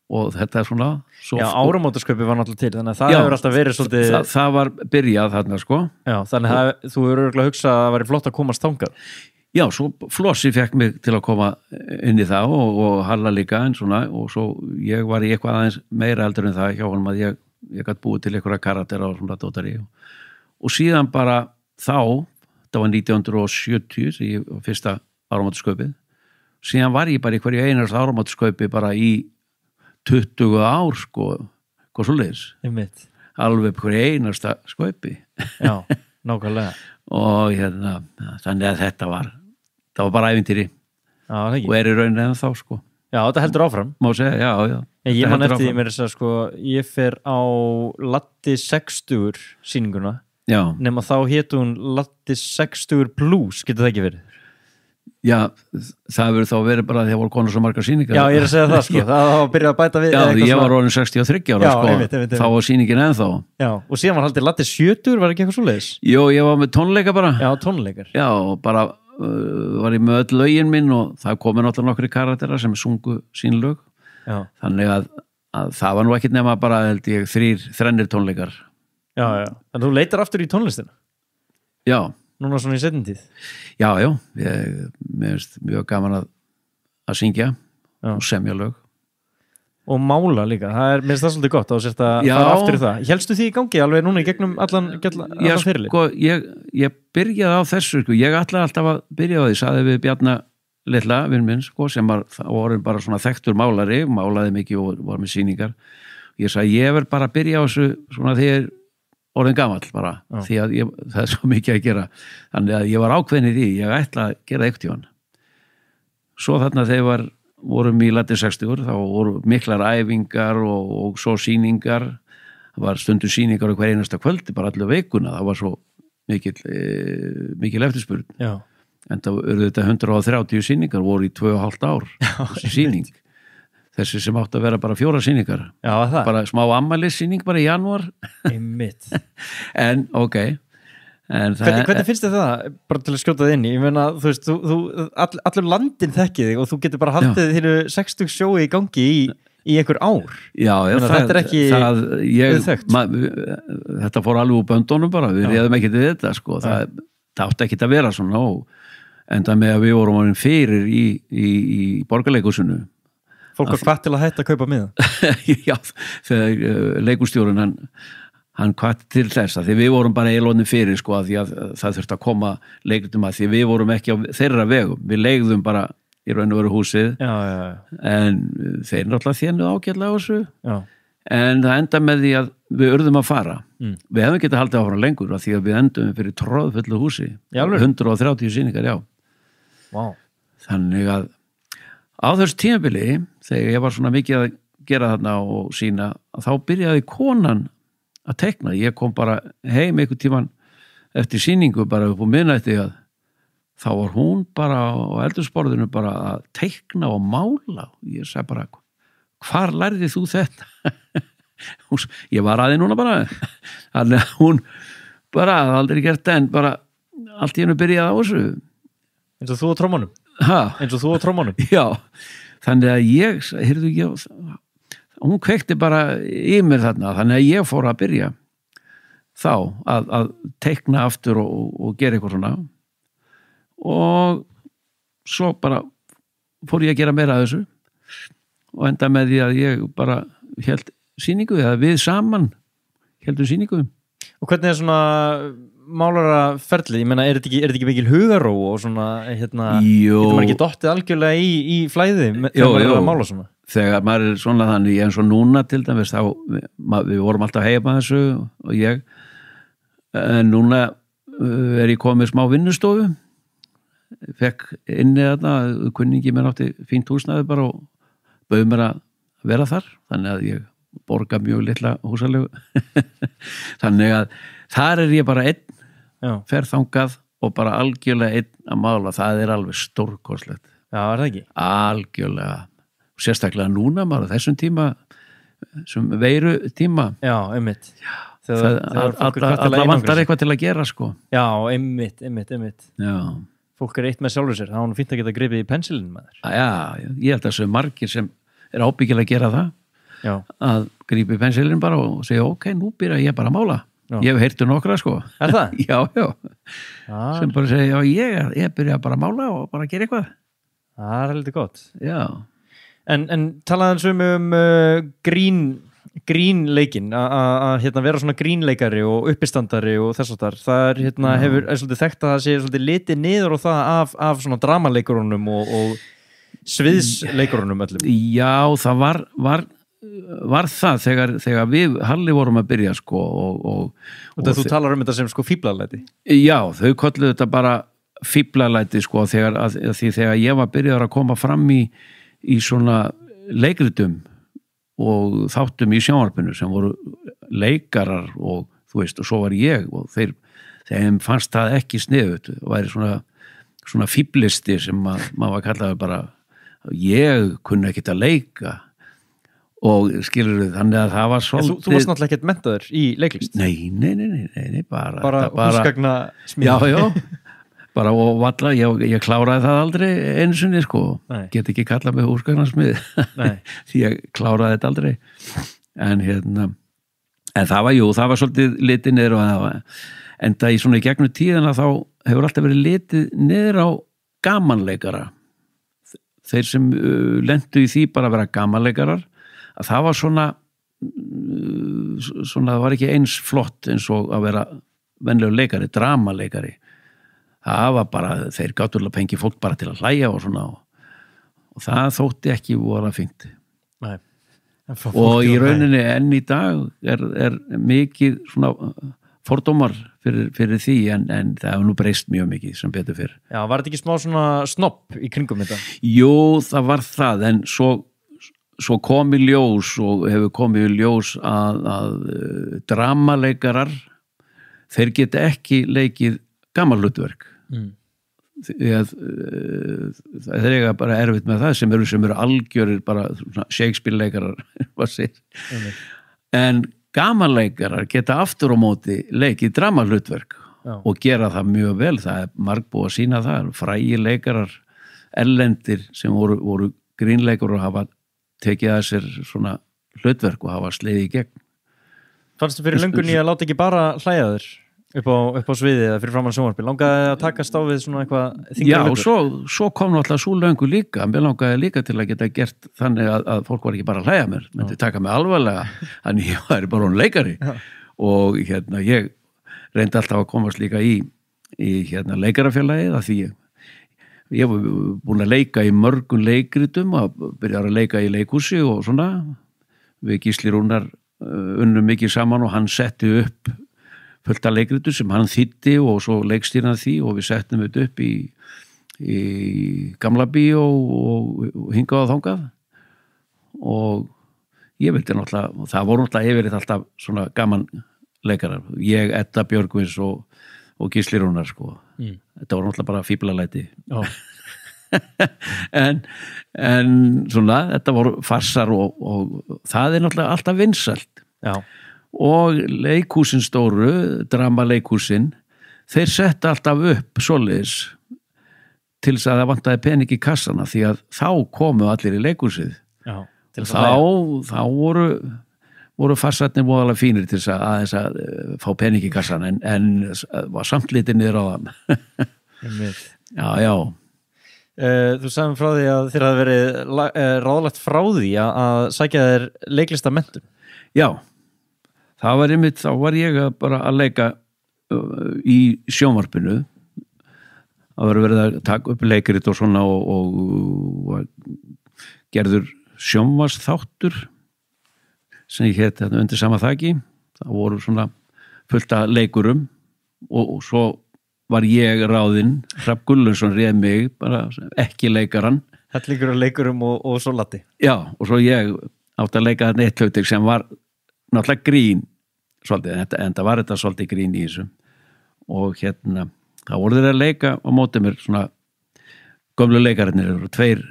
S2: og þetta svona
S1: Já, áramótaskaupið var náttúrulega til þannig að það hefur alltaf verið svolítið
S2: það var byrjað þarna sko
S1: Já, þannig að þú hefur örugglega hugsað að það væri flott að komast þangað
S2: Já, svo Flossi fekk mig til að koma inn í það og Halla líka en svona og svo ég var í eitthvað aðeins meira heldur en það hjá honum að ég gætt búið til einhverja karaktera og svona dótari og síðan bara þá, það var 1970 í fyrsta áramótaskaupið síðan var ég bara í hverju einast áramótskaupi bara í 20 ár sko, hvað svo leiðis
S1: Einmitt.
S2: alveg upp hverju einasta skaupi
S1: Já, nákvæmlega.
S2: og þannig að það var bara ævintýri
S1: Já, það ekki.
S2: og í rauninni en þá sko
S1: Já, þetta heldur áfram.
S2: má segja, já
S1: Ég
S2: Þetta
S1: man
S2: heldur
S1: eftir því
S2: áfram.
S1: mér þess að sko, ég fer á Latti 60 sýninguna,
S2: já,
S1: nema þá hétu hún Latti 60 Plus, getur það ekki verið?
S2: já, það verður þá verið bara að það voru konar svo margar sýningar
S1: Já, ég er að segja það sko, það var að byrja að bæta við.
S2: já,
S1: eitthvað
S2: ég
S1: svona-
S2: var orðin 63 ára
S1: Já,
S2: sko,
S1: einmitt.
S2: þá var sýningin ennþá
S1: Já, og síðan var haldið Latti 70, var ekki eitthvað svoleiðis?
S2: Jó, ég var með tónleika bara
S1: Já, tónleikar.
S2: Já, og bara var ég með öll lögin minn og það komi náttúrulega nokkri karakterar sem sungu sín lög
S1: Já,
S2: þannig að það var nú ekkit nema bara held ég þrennir tónleikar
S1: já. En þú leitar aftur í tónlistina,
S2: Já,
S1: núna svona í seinni tíð.
S2: já, mér finnst mjög gaman að syngja
S1: Já.
S2: og semja lög
S1: Og mála líka, mér finnst það svolítið gott að sérst að
S2: Já.
S1: fara aftur í það. Hélstu því í gangi alveg núna í gegnum allan fyrirlið?
S2: sko, ég byrjaði á þessu sko. ég ætlaði alltaf að byrja á því saði við Bjarna litla vinn minn sko, sem var orðin bara svona þekktur málari málaði mikið og var með sýningar ég sagði ég verð bara að byrja á þessu svona þegar orðin gamall bara
S1: Já.
S2: því að það er svo mikið að gera þannig að ég var ákveðin í því ég ætla að gera eitt í hann svo þarna þegar vorum í Latti 60 þá voru miklar æfingar og svo sýningar það var stundum sýningar hver einasta kvöldi bara allir veikuna, það var svo mikil eftirspurn
S1: Já,
S2: en það eru þetta 130 sýningar voru í 2,5 ár þessi sýning þessi sem átti að vera bara 4 sýningar
S1: já, það.
S2: bara smá ammælissýning bara í janúar
S1: Einmitt.
S2: en ok en
S1: Hvernig finnst þið það, bara til að skjóta það inn í? Ég meina, þú veist, allur landin þekkið þig og þú getur bara haldið þínu 60 sjói í gangi í einhver ár.
S2: já,
S1: Þetta er ekki auðþekkt.
S2: þetta fór alveg úr böndunum bara við réðum ekki til þetta sko. það átti ekki að vera svona enda með að við vorum orðin fyrir í borgarleikhúsinu
S1: Fólk var hvað til að hætta að kaupa miða.
S2: já, þegar leikústjórinn hann hvað til þess að því við vorum bara eilónum fyrir sko að því að það þurfti að koma leikritum að því við vorum ekki á þeirra vegum við leigðum bara í raun og veru húsið
S1: Já.
S2: en þeir náttúrulega þénu ágætlega á þessu
S1: Já.
S2: en það enda með því að við urðum að fara við hefum getað haldið áfram lengur af því að við endum fyrir tróðfullu húsi
S1: Í alvöru?
S2: 130 sýningar, já
S1: Vá.
S2: þannig að á þessu tímabili þegar ég var svona mikið að gera þarna og sína þá byrjaði konan að teikna, ég kom bara heim einhvern tíman eftir sýningu bara upp á miðnætti að þá var hún bara á eldursporðinu bara að teikna og mála og ég sagði bara, hvar lærði þú þetta? Ég var aðeins núna bara þannig að hún bara aldrei gert en bara allt í hennu byrjaði á þessu
S1: Eins og þú á trómanum. Eins og þú á trómanum.
S2: Já, þannig að ég heyrðu ég hún kveikti bara í mér þarna þannig að ég fór að byrja þá að teikna aftur og gera eitthvað svona og svo bara fór ég að gera meira af þessu og enda með því að ég bara held sýningu eða við saman heldum sýningu
S1: Og hvernig er svona málara ferli? Ég meina, er þetta ekki mikil hugaró og svona,
S2: Jú.
S1: getur maður ekki dottið algjörlega í flæði þegar
S2: Jú,
S1: maður er
S2: jú.
S1: að mála svona?
S2: Þegar maður er svona þannig eins og núna til dæmis þá við vorum alltaf að heipa þessu og ég en núna er ég komið smá vinnustofu fekk inni þarna kunningi mér átti fínt húsnæði bara og bauð mér að vera þar þannig að ég borga mjög litla húsalegu þannig að þar er ég bara einn
S1: Já.
S2: fer þangað og bara algjörlega einn að mála, það er alveg stórkostlegt
S1: Já, er það ekki?
S2: algjörlega og sérstaklega núna maður á þessum tíma sem veiru tíma
S1: Já, einmitt.
S2: alla vantar eitthvað til að gera sko
S1: Já, einmitt.
S2: já,
S1: Fólk er eitt með sjálfur sér, það var nú fínt að geta gripið í pensilin með þér.
S2: já, ég held að þessu margir sem er ábyggilega að gera það
S1: Já,
S2: að grípi pensilin bara og segja ok, nú byrja ég bara að mála
S1: Já.
S2: ég hef heyrtu nokkra sko
S1: er það?
S2: já,
S1: Ah,
S2: sem bara segja já, ég byrja bara að mála og bara gera eitthvað
S1: það er heldur gott.
S2: já,
S1: En talaðan grínleikin að vera svona grínleikari og uppistandari og þess að það er svolítið þekkt að það sé svolítið litið niður og það af svona dramaleikurunum og sviðsleikurunum öllum.
S2: Já, það var það þegar við Halli vorum að byrja sko og
S1: þú talar þetta sem sko fíblalæti.
S2: Já, þau kölluðu þetta bara fíblalæti sko því þegar ég var byrjaður að koma fram í svona leikritum og þáttum í sjónvarpinu sem voru leikarar og þú veist, og svo var ég og þeim fannst það ekki sniðut, væri svona fíblisti sem maður var kallaður bara, ég kunni ekkert að leika og skilur við, þannig að það var svolítið...
S1: Þú varst náttúrulega ekkert mentaður í leiklist?
S2: Nei,
S1: bara húsgagna smíð?
S2: Já, bara og valla, ég kláraði það aldrei einu sinni sko, get ekki kallað mig húsgagna smíð því ég kláraði þetta aldrei en það var svolítið litið niður og en það í svona í gegnum tíðina þá hefur alltaf verið litið niður á gamanleikara þeir sem lentu í því bara að vera gamanleikarar að það var svona það var ekki eins flott eins og að vera venlegur leikari, dramaleikari það var bara, þeir gátu að fengi fólk bara til að hlæja og svona og það þótti ekki voru fínt.
S1: Nei.
S2: Og í rauninni enn í dag er mikið svona fordómar fyrir því en það hefur nú breyst mjög mikið sem betur fyrr.
S1: Já, var þetta ekki smá svona snopp í kringum þetta?
S2: Jú, það var það en svo kom í ljós og hefur komið í ljós að dramaleikarar þeir geta ekki leikið gamalhlutverk þeir eiga bara erfitt með það sem eru algjörir bara Shakespeare leikarar en gamanleikarar geta aftur á móti leikið dramahlutverk og gera það mjög vel, það er margbúið að sína það, frægir leikarar erlendir sem voru grínleikar og hafa tekið að sér svona hlutverk og hafa sleiðið í gegn.
S1: Fannstu fyrir löngunni að láta ekki bara hlæja þér upp á sviðið eða fyrir framan sjónvarpi? Langaði að takast á við svona eitthvað þyngra hlutverk?
S2: Já, svo kom náttúrulega svo löngu líka, mér langaði líka til að geta gert þannig að fólk var ekki bara að hlæja mér, myndi taka mig alvarlega, þannig ég væri bara leikari og ég reyndi alltaf að komast líka í leikarafélagið að því ég var búin að leika í mörgum leikritum og byrjaði að leika í leikhúsi og svona við Gísli Rúnar unnum mikið saman og hann setti upp fullt af leikritum sem hann þýddi og svo leikstýrnaði því og við settum þetta upp í Gamla bíó og hingað og þangað og ég vildi náttúrulega, og það voru náttúrulega yfirleitt alltaf svona gaman leikarar, ég, Edda Björgvins og Gísli Rúnar sko. Þetta voru náttúrulega bara fíblalæti en svona þetta voru farsar og það er náttúrulega alltaf vinsælt og leikhúsin stóru dramaleikhúsin þeir setta alltaf upp svoleiðis til þess að það vantaði pening í kassana því að þá komu allir í leikhúsið þá voru farsarnir voðalega fínir til þess að fá pening í kassan en var samt litið niður á þann Já
S1: Þú sagðum frá því að þér hafi verið ráðlagt frá því að sækja þér leiklistamenntun.
S2: Já, það var einmitt, þá var ég bara að leika í sjónvarpinu það var verið að taka upp leikrit og svona og gerður sjónvarsþáttur sem ég hétt undir sama þaki, það voru svona fullt af leikurum og svo var ég ráðinn, Hrafn Gullundsson réð mig, bara ekki leikaran.
S1: Hellingur og leikurum og svo latti.
S2: Já, og svo ég átti að leika þarna eitt hlutverk sem var náttúrulega grín, svolítið, en það var þetta svolítið grín í þessu. Og þá voru þeir að leika á móti mér svona gömlu leikararnir, eru 2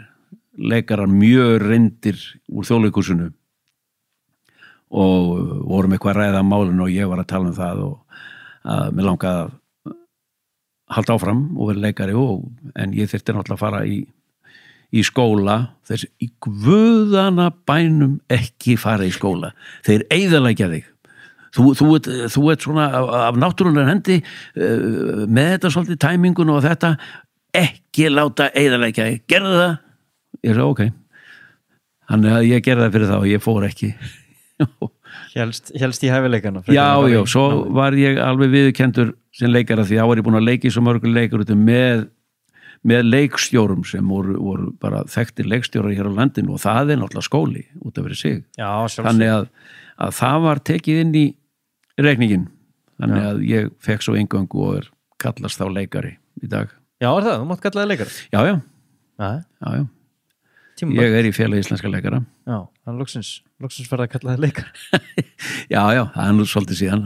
S2: leikarar mjög reyndir úr Þjóðleikhúsinu og vorum eitthvað að ræða málinu og ég var að tala um það og að mér langaði að halda áfram og vera leikari en ég þyrfti náttúrulega að fara í skóla þessi í guðana bænum ekki fara í skóla þeir eyðileggja þig þú ert svona af náttúrulega hendi með þetta svolítið tæmingun og þetta ekki láta eyðileggja þig, gerðu það ég sagði ok þannig að ég gerði það fyrir þá og ég fór ekki
S1: Hélst í hæfileikana?
S2: Já, svo var ég alveg viðurkenndur sem leikara því þá var ég búin að leika í svo mörgum leikurutum með með leikstjórum sem voru bara þekktir leikstjórar hér á landinu og það náttúrulega skóli út af fyrir sig.
S1: Já,
S2: þannig að það var tekið inn í reikningin, þannig að ég fekk svo inngöngu og kallast þá leikari í dag.
S1: Já, það, þú mátt kalla það leikari?
S2: Já. Ég í félagi íslenska leikara.
S1: Já, þannig loksins farið að kalla það leikari.
S2: Já, það nú svolítið síðan,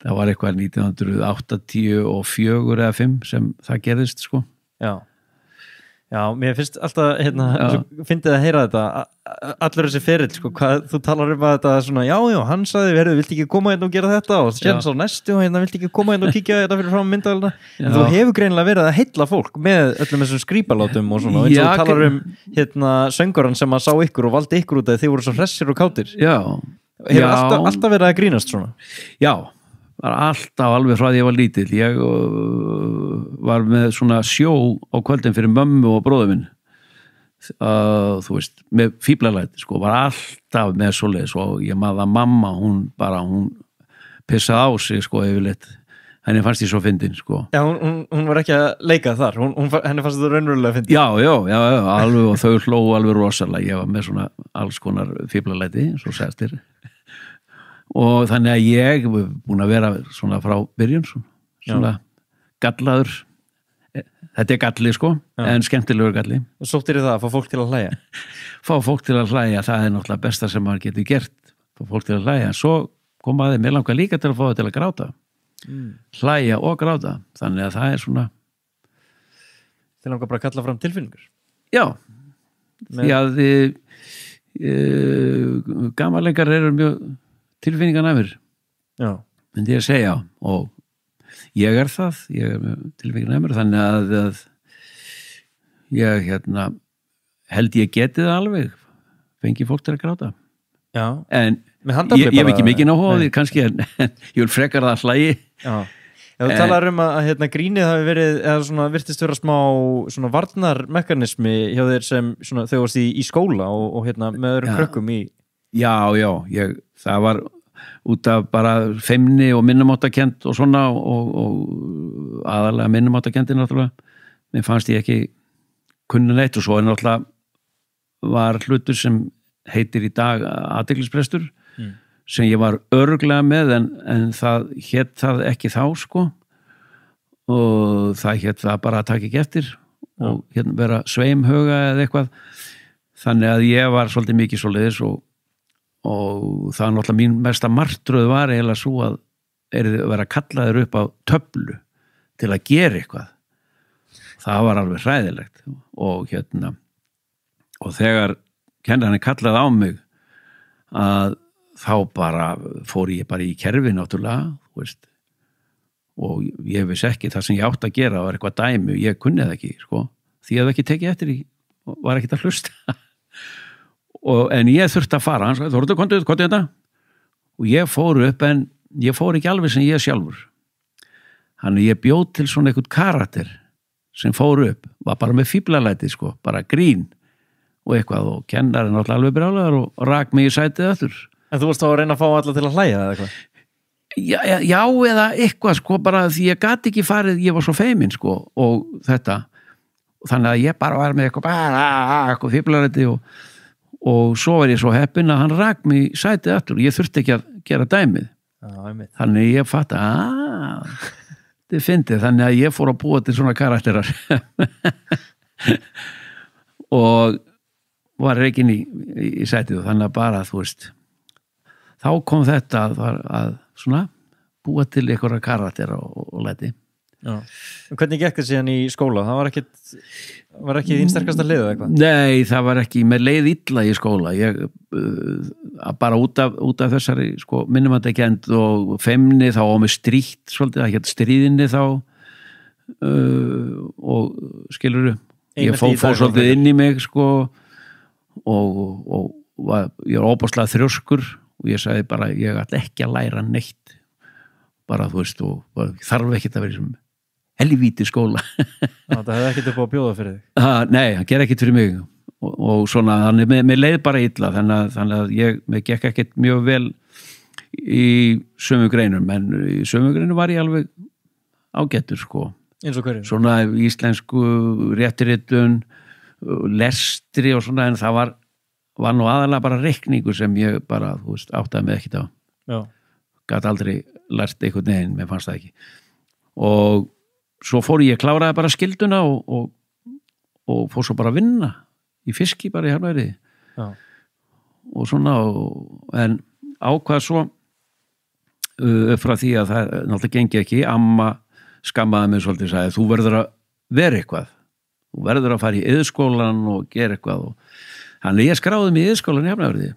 S2: það var eitthvað 1984 eða 5 sem það gerðist, sko. Já, mér finnst alltaf, fyndið að heyra þetta, allur þessi ferill, sko, hvað þú talar að þetta svona, já, hann sagði, viltu ekki koma og gera þetta og sérna svo næstu og viltu ekki koma og kíkja þetta fyrir frá myndavæluna, en þú hefur greinilega verið að heilla fólk með öllum þessum skrípalátum og svona, eins og þú talar söngurann sem að sá ykkur og valdi ykkur út að þið voru svo hressir og kátir. Hefur alltaf verið að grínast svona? Já. Var alltaf alveg frá því ég var lítill. Ég var með svona sjó á kvöldin fyrir mömmu og bróður minn. Þú veist, með fíblalæti, sko, var alltaf með svoleiðis og ég maður að mamma, hún pissaði á sig, sko, yfirleitt. Henni fannst ég svo fyndin, sko. Já, hún var ekki að leika þar, henni fannst þetta raunverulega fyndin. Já, alveg og þau hlóu alveg rosalega. Ég var með svona alls konar fíblalæti, svo segst þér. Og þannig að ég er búin að vera svona frá byrjun svona gallaður, þetta galli, sko, en skemmtilegur galli. Og sóttir það að fá fólk til að hlæja? Fá fólk til að hlæja, það er náttúrulega besta sem maður getur gert, fá fólk til að hlæja, en svo komaði mér langar líka til að fá það til að gráta, hlæja og gráta, þannig að það er svona. Þið langar bara að kalla fram tilfinningur? Já, því að gamanleikar eru mjög tilfinninganæmur, myndi ég að segja, og ég er það, ég er tilfinninganæmur, þannig að ég held ég geti það alveg, fengi fólk til að gráta. Já. En ég hef ekki mikið áhuga á því, kannski, en ég vil frekar það hlægi. Já. Þú talar að grínið hafi verið, eða svona virtist vera smá svona varnarmekanismi hjá þér sem svona, þau varst í skóla og með öðrum krökkum í. Já, það var út af bara feimni og minnumáttakend og svona og aðalega minnumáttakendin náttúrulega. Mér fannst ég ekki kunni neitt og svo náttúrulega var hlutur sem heitir í dag athyglisbrestur sem ég var örugglega með en það hét það ekki þá, sko, og það hét það bara að taka ekki eftir og vera sveimhuga eða eitthvað, þannig að ég var svolítið mikið svoleiðis og það náttúrulega mín mesta martröð var eiginlega svo að vera kallaður upp á töflu til að gera eitthvað. Það var alveg hræðilegt og og þegar kennarinn kallaði á mig að þá bara fór ég bara í kerfi náttúrulega, þú veist, og ég vissi ekki það sem ég átt að gera var eitthvað dæmi og ég kunni það ekki, sko, því að það ekki tekið eftir var ekkert að hlusta. En ég þurfti að fara, hann sagði, Þórður, komdu þetta, og ég fór upp en ég fór ekki alveg sem ég sjálfur. Þannig ég bjóð til svona eitthvað karakter sem fór upp, var bara með fíblalæti, sko, bara grín og eitthvað og kennarinn náttúrulega alveg brjálaður og rak mig í sætið öllur. En þú varst þá að reyna að fá alla til að hlæja eða eitthvað? Já, eða eitthvað, sko, bara því ég gat ekki farið, ég var svo feimin, sko, og þetta, og þannig að ég bara var með eitthvað fíblalæti og svo var ég svo heppinn að hann rak mig í sætið aftur og ég þurfti ekki að gera dæmið. Þannig ég fatt þið fyndið, þannig að ég fór að búa til svona karakterar og var reikinn í sætið og þannig að bara, þú veist, þá kom þetta að svona búa til einhverja karaktera og læti. Já. Hvernig gekk það síðan í skóla? Það var ekki þín sterkasta leið eða eitthvað? Nei, það var ekki með leið illa í skóla. Ég bara út af þessari, sko, minnumáttakend og feimni þá á mig strítt svolítið, það hét stríðinni þá og skilurðu, ég fór svolítið inn í mig, sko, og ég var óbáslega þrjóskur og ég sagði bara, ég ætla ekki að læra neitt, bara, þú veist, og þarf ekki að vera sem helvíti skóla. Það hefði ekkert upp á að bjóða fyrir þig? Nei, það ger ekkert fyrir mig og svona, þannig mér leið bara illa, þannig að mér gekk ekkert mjög vel í sömu greinum, en í sömu greinum var ég alveg ágættur, sko.
S1: Eins og hverju?
S2: Svona íslensku réttiritun, lestri og svona, en það var nú aðalega bara reikningur sem ég bara, þú veist, áttaði mig ekkert á.
S1: Já.
S2: Gat aldrei lært einhvern veginn, mér fannst það ekki. Og svo fór ég, kláraði bara skilduna og fór svo bara að vinna í fiski bara í Hafnarfirði.
S1: Já.
S2: Og svona, en ákvað svo frá því að það náttúrulega gengi ekki, amma skammaði mig svolítið, sagði, þú verður að vera eitthvað, þú verður að fara í iðskólan og gera eitthvað, og þannig ég skráði mig í iðskólan í Hafnarfirði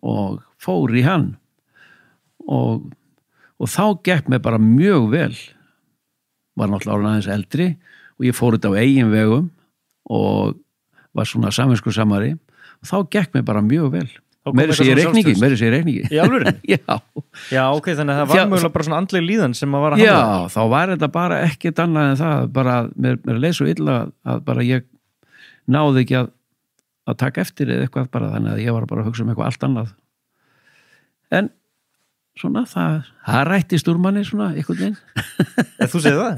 S2: og fór í hann og þá gekk mér bara mjög vel, var náttúrulega orðinn aðeins eldri og ég fór þetta á eigin vegum og var svona samviskusamari og þá gekk mér bara mjög vel. Meiri sér reikningi.
S1: Í alvörinni?
S2: Já.
S1: Já, ok, þannig að það var mögulega bara svona andleg líðan sem að var að hamla.
S2: Já, þá var þetta bara ekkert annað en það, bara, mér leið svo illa að bara ég náði ekki að taka eftir eða eitthvað bara, þannig að ég var bara að hugsa um eitthvað allt annað. En svona, það rættist úr manni svona, einhvern veginn.
S1: Þú segir það?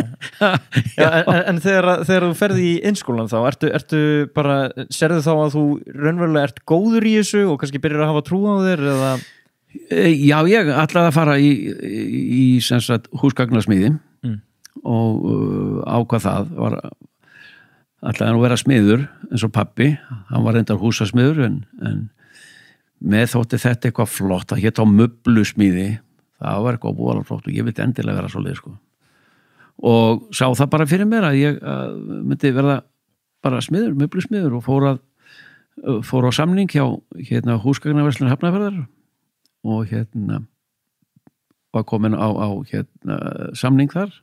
S1: Já, en þegar þú ferði í innskólan þá, ertu bara, sérðu þá að þú raunverulega ert góður í þessu og kannski byrjar að hafa trú á þér, eða?
S2: Já, ég ætlaði að fara í sem sagt, húsgagnasmíði og ákvað það, ætlaði að vera smiður eins og pabbi, hann var reyndar húsasmiður en með þótti þetta eitthvað flott, það hét á möblusmíði, það var eitthvað búalega flott og ég vildi endilega vera svolítið sko. Og sá það bara fyrir mér að ég myndi verða bara smiður, möblusmiður og fór á samning hjá húsgagnaverslun Hafnarfjarðar og var komin á samning þar.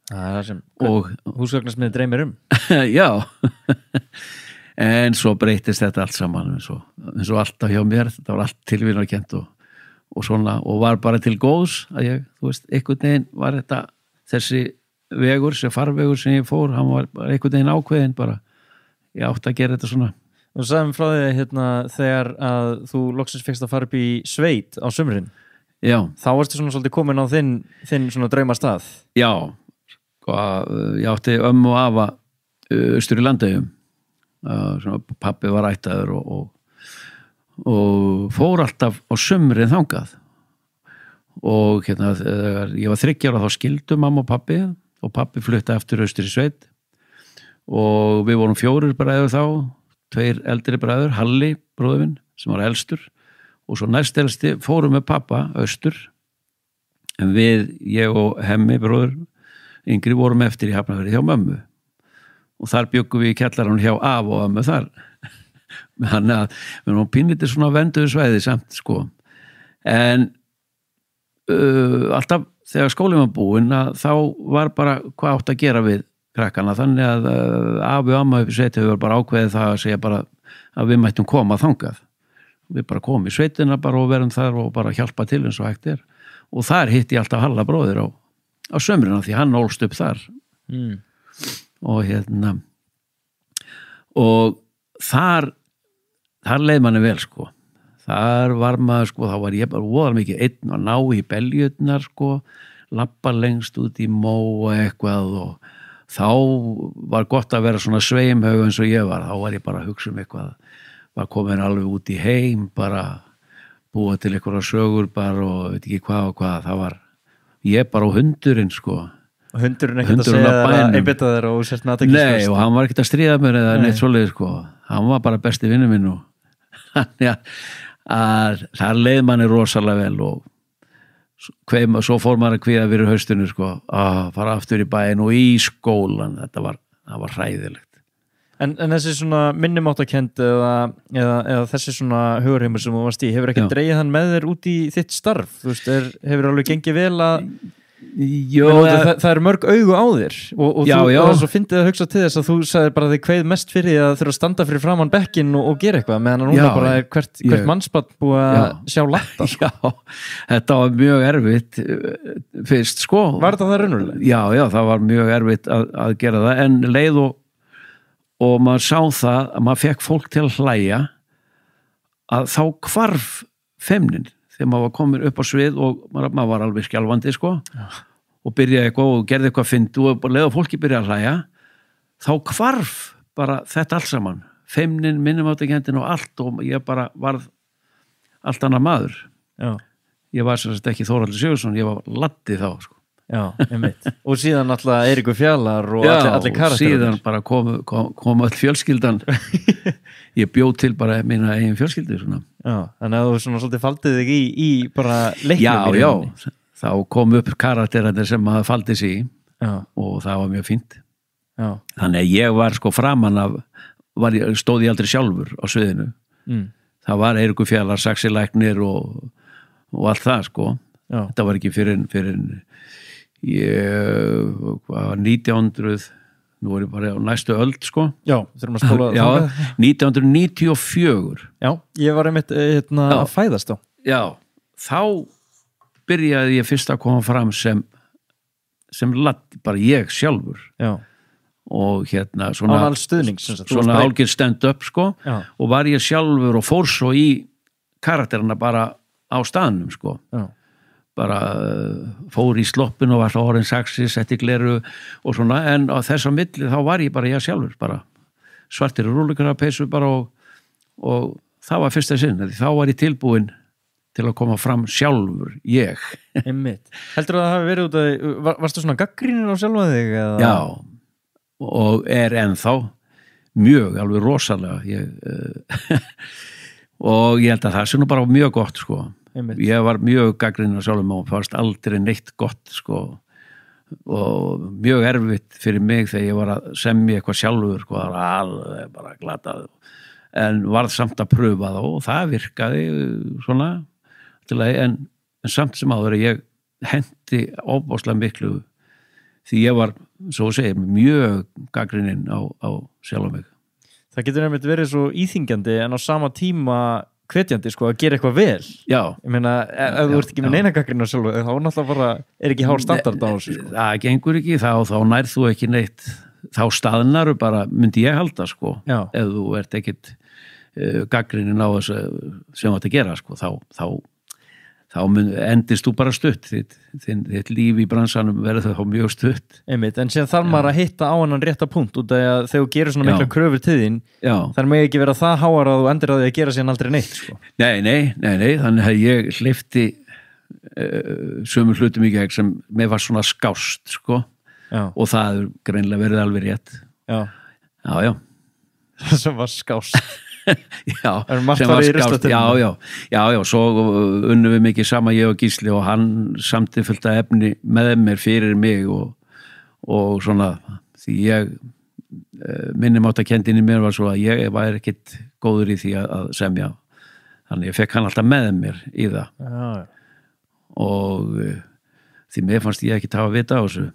S1: Það er það sem húsgagnasmiði dreymir um.
S2: Já. En svo breytist þetta allt saman eins og alltaf hjá mér, þetta var allt tilvinnarkennt og svona, og var bara til góðs að ég, þú veist, einhvern veginn var þetta þessi vegur, þessi farvegur sem ég fór, hann var bara einhvern veginn ákveðin bara, ég átti að gera þetta svona.
S1: Og sagðum frá því þegar að þú loksins fékkst að fara upp í sveit á sumrin. Já. Þá varstu svona svolítið komin á þinn svona draumastað. Já, ég átti ömmu og afa austur í Landeyjum. Pabbi var ættaður og fór alltaf á sumrin þangað og þegar ég var 30 ára þá skildu mamma og pabbi flutti aftur austur í sveit og við vorum 4 bræður þá, 2 eldri bræður, Halli bróðir minn sem var elstur og svo næst elsti fórum með pappa austur en ég og Hemmi bróður yngri vorum eftir í Hafnarfirði hjá mömmu og þar bjöggum við í kjallarann hjá af og ömmu þar. Þannig að við erum pínlítið svona venduðu svæði samt, sko. En alltaf þegar skólinn var búinn þá var bara hvað átt að gera við krakkana. Þannig að af og amma upp í sveiti hefur bara ákveðið það að segja bara að við mættum koma þangað. Við bara komum í sveitina bara og verum þar og bara hjálpa til eins og hægt er. Og þar hitti ég alltaf Halla bróðir á sömrina því hann ólst upp þar. Og og þar leið manni vel sko, þar var maður sko, þá var ég bara voðalega mikið einn að ná í beljurnar sko, labba lengst út í mó og eitthvað og þá var gott að vera svona sveimhaug eins og ég var, þá var ég bara að hugsa eitthvað, var komin alveg út í heim, bara búa til einhverja sögur bara og veit ekki hvað og hvað, það var ég bara á hundurinn sko. Og hundurinn ekkert að segja að einbytta þér og sért með aðteklisfest.
S2: Nei, og hann var ekkert að stríða mér eða neitt svoleiðis sko. Hann var bara besti vinur minn og þannig að það leið manni rosalega vel og svo fór maður að kvíða fyrir haustinu sko, að fara aftur í bæinn og í skólan, það var hræðilegt.
S1: En þessi svona minnumáttakend eða þessi svona hugurheimur sem þú varst í, hefur ekki dregið hann með þér út í þitt starf? Þú veist, hefur alveg gengið vel að það eru mörg augu á þér og þú svo fyndið að hugsa til þess að þú sagðir bara þig kveið mest fyrir að þurfa að standa fyrir framan bekkinn og gera eitthvað meðan núna bara hvert mannsbarn búið að sjá latta sko. Já, þetta var mjög erfitt fyrst sko. Var þetta það raunverulega? Já, það var mjög erfitt að gera það en leið og maður sá það að maður fekk fólk til að hlæja að þá hvarf feimnin þegar maður var komin upp á svið og maður var alveg skjálfandi sko
S2: og byrjaði eitthvað og gerði eitthvað fyndu og bara leið og fólki byrjaði að hlæja, þá hvarf bara þetta allt saman, feimnin, minnumáttakendin og allt, og ég bara varð allt annað maður.
S1: Já.
S2: Ég var sem sagt ekki Þórhallur Sigurðsson, ég var Laddi þá, sko.
S1: Já, einmitt. Og síðan alltaf Eiríkur Fjallar og allir karakterar.
S2: Já, síðan bara kom öll fjölskyldan. Ég bjó til bara mína eigin fjölskyldu, svona.
S1: Já, þannig að þú svona svolítið faldið þig í bara leiknum.
S2: Já, þá kom upp karakterarnir sem maður faldi sig í.
S1: Já.
S2: Og það var mjög fínt.
S1: Já.
S2: Þannig að ég var sko framan af, stóð ég aldrei sjálfur á sviðinu. Það var Eiríkur Fjallar, saxilæknir og allt það, sko.
S1: Já.
S2: Þetta var ekki fyrir ég var 1900, nú er ég bara á næstu öld, sko.
S1: Já, þurfum að spóla
S2: já, 1994.
S1: Já, ég var einmitt að fæðast þá.
S2: Já, þá byrjaði ég fyrst að koma fram sem ladd, bara ég sjálfur.
S1: Já.
S2: Og svona
S1: án alls stuðnings,
S2: svona hálfgerð stand up, sko.
S1: Já.
S2: Og var ég sjálfur og fór svo í karakterina bara á staðnum, sko.
S1: Já.
S2: Bara fór í sloppin og var þá orðin saxi, setti gleru og svona, en á þess að milli þá var ég bara ég sjálfur, bara svartir rúlukarapeysu bara og það var fyrsta sinn, þá var ég tilbúin til að koma fram sjálfur, ég.
S1: Einmitt. Heldur það hafi verið út að, varstu svona gagnrýnin á sjálfa þig? Eða?
S2: Já, og ennþá mjög, alveg rosalega og ég held að það sé nú bara mjög gott, sko.
S1: Einmitt.
S2: Ég var mjög gagnrýninn á sjálfum og fannst aldrei neitt gott, sko, og mjög erfitt fyrir mig þegar ég var að semja eitthvað sjálfur, sko, það var alveg bara glatað, en varð samt að pröfa það og það virkaði svona en samt sem áður ég henti ofboðslega miklu því ég var, svo að segja, mjög gagnrýninn á sjálfum mig.
S1: Það getur nefnilega verið svo íþingjandi en á sama tíma hvetjandi, sko, að gera eitthvað vel.
S2: Já.
S1: Ég meina, ef þú ert ekki með neina gagnrýni á sjálfu, þá náttúrulega bara ekki hár standard á þessu, sko.
S2: Það gengur ekki, þá nærð þú ekki neitt, þá staðnaru bara, myndi ég halda, sko. Já. Ef þú ert ekkit gagnrýnin á þessu sem þú ætti að gera, sko, þá endist þú bara stutt, þitt líf í bransanum verður þá mjög stutt.
S1: Einmitt, en síðan þarf maður að hitta á hennan rétta punkt út af að þegar þú gerir svona mikla kröfur til þín, þar með ekki vera það háar að þú endur að því að gera síðan aldrei neitt, sko.
S2: Nei, þannig að ég hleypti sömu hlutum í gegn sem mér var svona skást, sko. Já. Og það er greinlega verið alveg rétt. Já.
S1: Það sem var skást.
S2: Já, sem var skást, já, svo unnum við mikið sama ég og Gísli og hann samti fullt af efni með mér fyrir mig og svona því ég minnumáttakendin í mér var svo að ég var ekkit góður í því að semja, þannig ég fekk hann alltaf með mér í það. Já. Og því mér fannst ég ekki hafa vita á þessu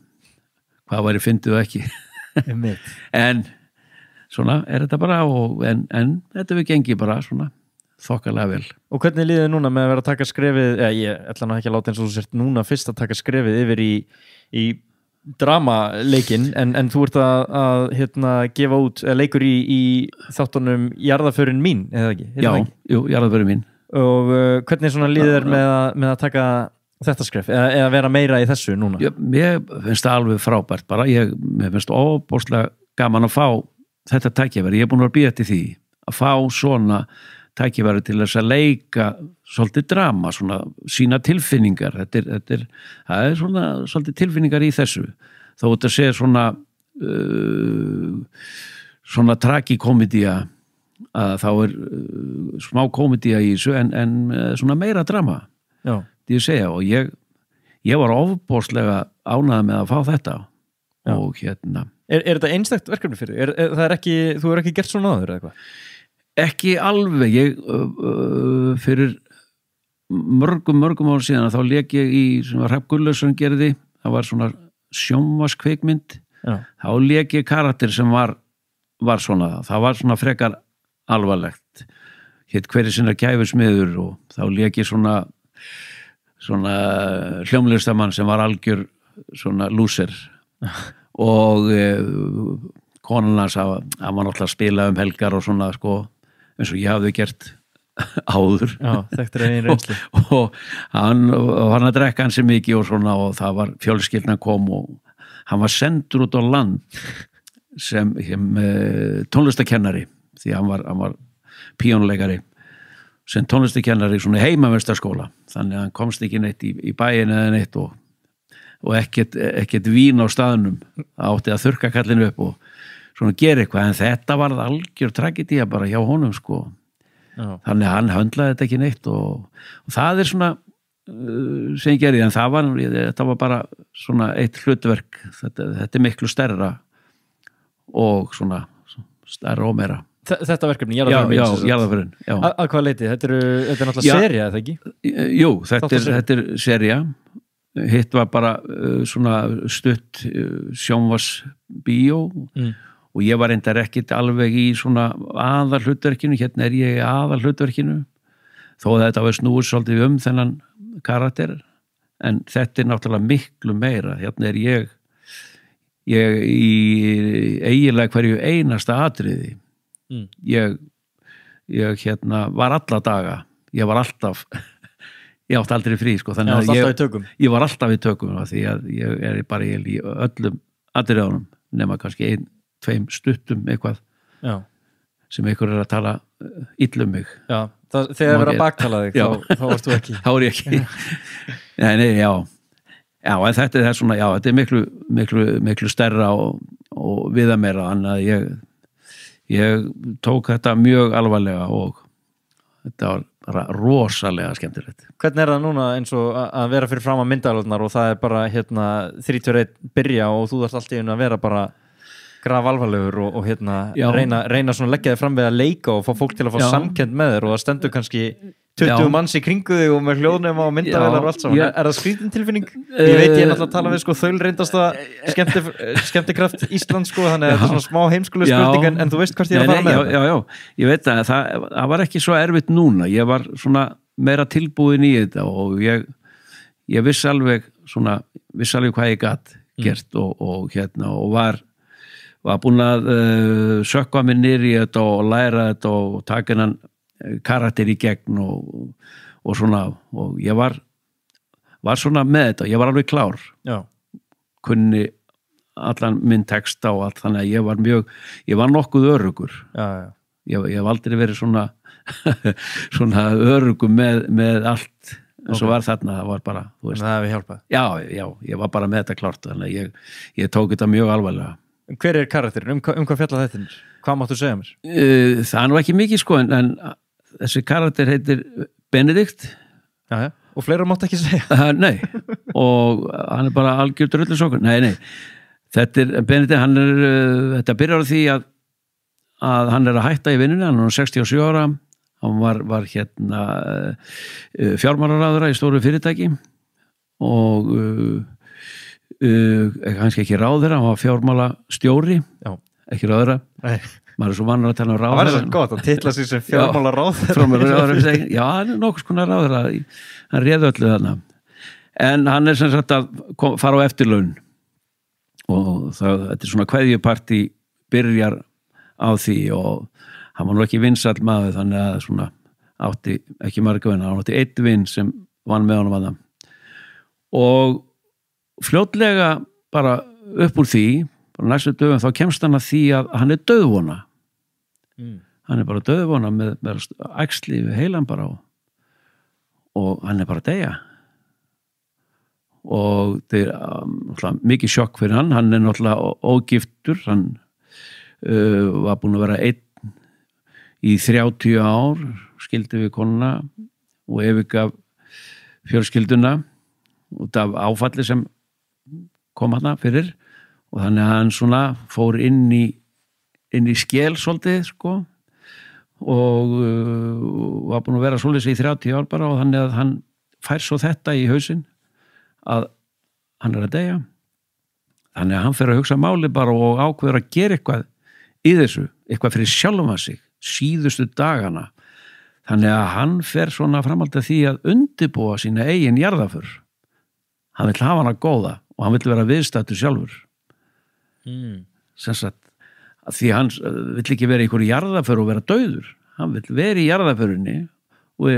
S2: hvað væri fyndið og ekki en svona er þetta bara en þetta við gengi bara svona þokkalega vel.
S1: Og hvernig líður núna með að vera að taka skrefið, ég ætla nú ekki að láta eins og þú sért núna fyrst að taka skrefið yfir í dramaleikin en þú ert að gefa út leikur í þáttunum Jarðarförin mín, eða ekki?
S2: Jú, Jarðarförin mín.
S1: Og hvernig svona líður með að taka þetta skref, eða vera meira í þessu núna?
S2: Mér finnst það alveg frábært bara, mér finnst óbúslega gaman að fá þetta tækifæri, ég er búin að bíða til því að fá svona tækifæri til þess að leika svolítið drama, svona sína tilfinningar, það er svona svolítið tilfinningar í þessu, þó þetta sé svona tragikomedía, að þá er smá komedía í þessu en svona meira drama. Já. Því ég segja, og ég var ofboðslega ánægður með að fá þetta. Já. Og
S1: Er þetta einstakt verkefni fyrir? Þú er ekki gert svona áður eða eitthvað?
S2: Ekki alveg, ég fyrir mörgum ár síðan þá lék ég í sem Hrafn Gunnlaugsson gerði, það var svona sjónvarpskvikmynd, þá lék ég karakter sem var svona, það var svona frekar alvarlegt, hét Hverju sinnar gæfusmiður og þá lék ég svona hljómlistamann sem var algjör svona lúser og konan hans hann var náttúrulega að spila helgar og svona, sko, eins og ég hafði gert áður
S1: Já, þekktir einn reynslu.
S2: og hann að drekka hann sem mikið og svona og það var fjölskyldna kom og hann var sendur út á land sem tónlistakennari því hann var píónuleikari sem tónlistakennari svona heimaverstaskóla þannig að hann komst ekki neitt í bæin eða neitt og ekkert vín á staðnum átti að þurrka kallinu upp og svona gera eitthvað en þetta var algjör tragedía bara hjá honum sko.
S1: Já.
S2: Þannig að hann höndlaði þetta ekki neitt og það svona sem ég gerði en þetta var bara svona eitt hlutverk þetta miklu stærra og svona stærra og meira
S1: Þetta verkefni, Jarðarförin
S2: Jarðarförin
S1: Að hvað leiti? Þetta er náttúrulega sería, eða ekki?
S2: Jú, þetta er sería hitt var bara svona stutt sjónvarsbíó og ég var reyndar ekkit alveg í svona aðalhlutverkinu, hérna ég í aðalhlutverkinu þó að þetta var snúið svolítið þennan karakter en þetta er náttúrulega miklu meira hérna ég í eiginlega hverju einasta atriði ég hérna var alla daga ég var alltaf ég átti aldrei frí sko þannig að ég var alltaf í tökum því að ég er bara í öllum atriðunum nema kannski 1-2 stuttum eitthvað Já. Sem einhver er að tala illa mig
S1: Já, þegar verið að baktala þig þá varst þú ekki
S2: þá er ég ekki nei, já en þetta er svona, já, þetta er miklu stærra og viðameira þannig að ég tók þetta mjög alvarlega og þetta var bara rosalega skemmtilegt
S1: Hvernig er það núna eins og að vera fyrir fram að myndaðalurnar og það er bara 31 byrja og þú þarft alltaf að vera bara graf alvarlegur og reyna svona leggja þig fram við að leika og fá fólk til að fá samkennd með þér og það stendur kannski 20 manns í kringu þig og með hljóðnum á myndavélar og allt saman. Er það skrítin tilfinning? Ég veit ég náttúrulega að tala við þaulreyndasta skemmtikraft Íslands þannig að þetta er svona smá heimskuleg spurning en þú veist hvert ég er að fara með
S2: Já, ég veit að það var ekki svo erfitt núna. Ég var svona meira tilbúin í þetta og ég vissi alveg hvað ég gat gert og var búin að sökkva mig niður í þetta og læra þetta og taka hennan karakter í gegn og svona og ég var svona með þetta, ég var alveg klár
S1: Já.
S2: Kunni allan minn texta og allt þannig að ég var nokkuð örugur ég hef aldrei verið svona svona örugur með allt en svo var þarna, það var bara þú veist,
S1: það hefði hjálpað
S2: já, ég var bara með þetta klárt þannig að ég tók þetta mjög alvarlega
S1: Hver er karakterin? Hvað fjalla þetta? Hvað máttu segja mér?
S2: Það er nú ekki mikið sko en þessi karakter heitir Benedikt
S1: Já, og fleira máttu ekki segja
S2: Nei, og hann er bara algjör drullusokkur Nei, þetta er Benedikt, þetta byrjar á því að hann er að hætta í vinnunni, hann er 67 ára hann var fjármálaráðherra í stóru fyrirtæki og kannski ekki ráðherra, hann var fjármálastjóri ekki ráðherra maður er svo vanur að tala ráðherra
S1: það var svo gott að titla sig sem fjármálaráðherra
S2: já, hann er nokkuð skonar ráðherra hann réði öllu þarna en hann er sem sagt að fara á eftirlaun og þetta er svona kveðjupartí byrjar á því og hann var nú ekki vinsæll maður þannig að svona átti ekki marga vinn, hann átti einn vinn sem vann með honum að það og fljótlega bara upp úr því bara næstu dögum þá kemst hann að því að hann er dauðvona hann er bara dauðvona með æxli við heilan bara og hann er bara að deyja og það er mikið sjokk fyrir hann er náttúrulega ógiftur hann var búin að vera einn í 30 ár skildi við konuna og yfirgaf fjölskylduna út af áfalli sem kom hana fyrir og þannig að hann svona fór inn í skel svolítið sko og var búin að vera svolítið í 30 ár bara og þannig að hann fær svo þetta í hausinn að hann er að deyja þannig að hann fer að hugsa máli bara og ákveður að gera eitthvað í þessu, eitthvað fyrir sjálfum að sig síðustu dagana þannig að hann fer svona framhaldið því að undirbúa sína eigin jarðarför hann vill hafa hana góða og hann vill vera viðstættur sjálfur sem sagt því hann vill ekki vera í einhverju jarðarför og vera dauður hann vill vera í jarðarförinni og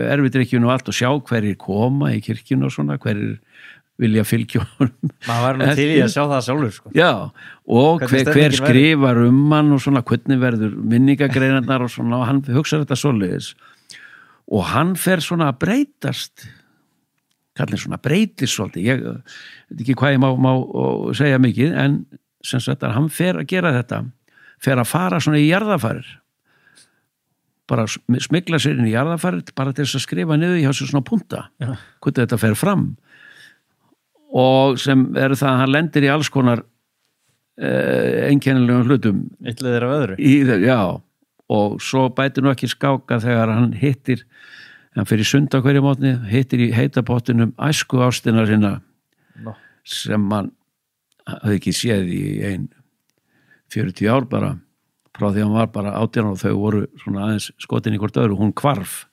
S2: erfidrykkjun og allt og sjá hverjir koma í kirkjun og svona, hverjir vilja fylgja honum.
S1: Maður var nú til í að sjá það sjálfur, sko.
S2: Já, og
S1: Hvernig
S2: hver
S1: stemningin
S2: skrifar hann og svona, hvernig verður minningagreinarnar og svona, og hann hugsar þetta svoleiðis. Og hann fer svona að breytast, kallinn svona breytist svolítið, ég veit ekki hvað ég má segja mikið, en sem sagt að hann fer að gera þetta, fer að fara svona í jarðarfarir, bara smygla sér inn í jarðarfarir, bara til þess að skrifa niður hjá sér svona punta, hvernig þetta fer fram. Og sem það að hann lendir í alls konar einkennilegum hlutum.
S1: Ylliðir af öðru.
S2: Já, og svo bætir nú ekki skáka þegar hann hittir, hann fyrir sund á hverju mótni, hittir í heita pottinum æsku ástina sinna sem hann hafði ekki séð í 40 ár bara, frá því hann var bara 18 og þau voru svona aðeins skotin í hvort öðru, hún hvarf,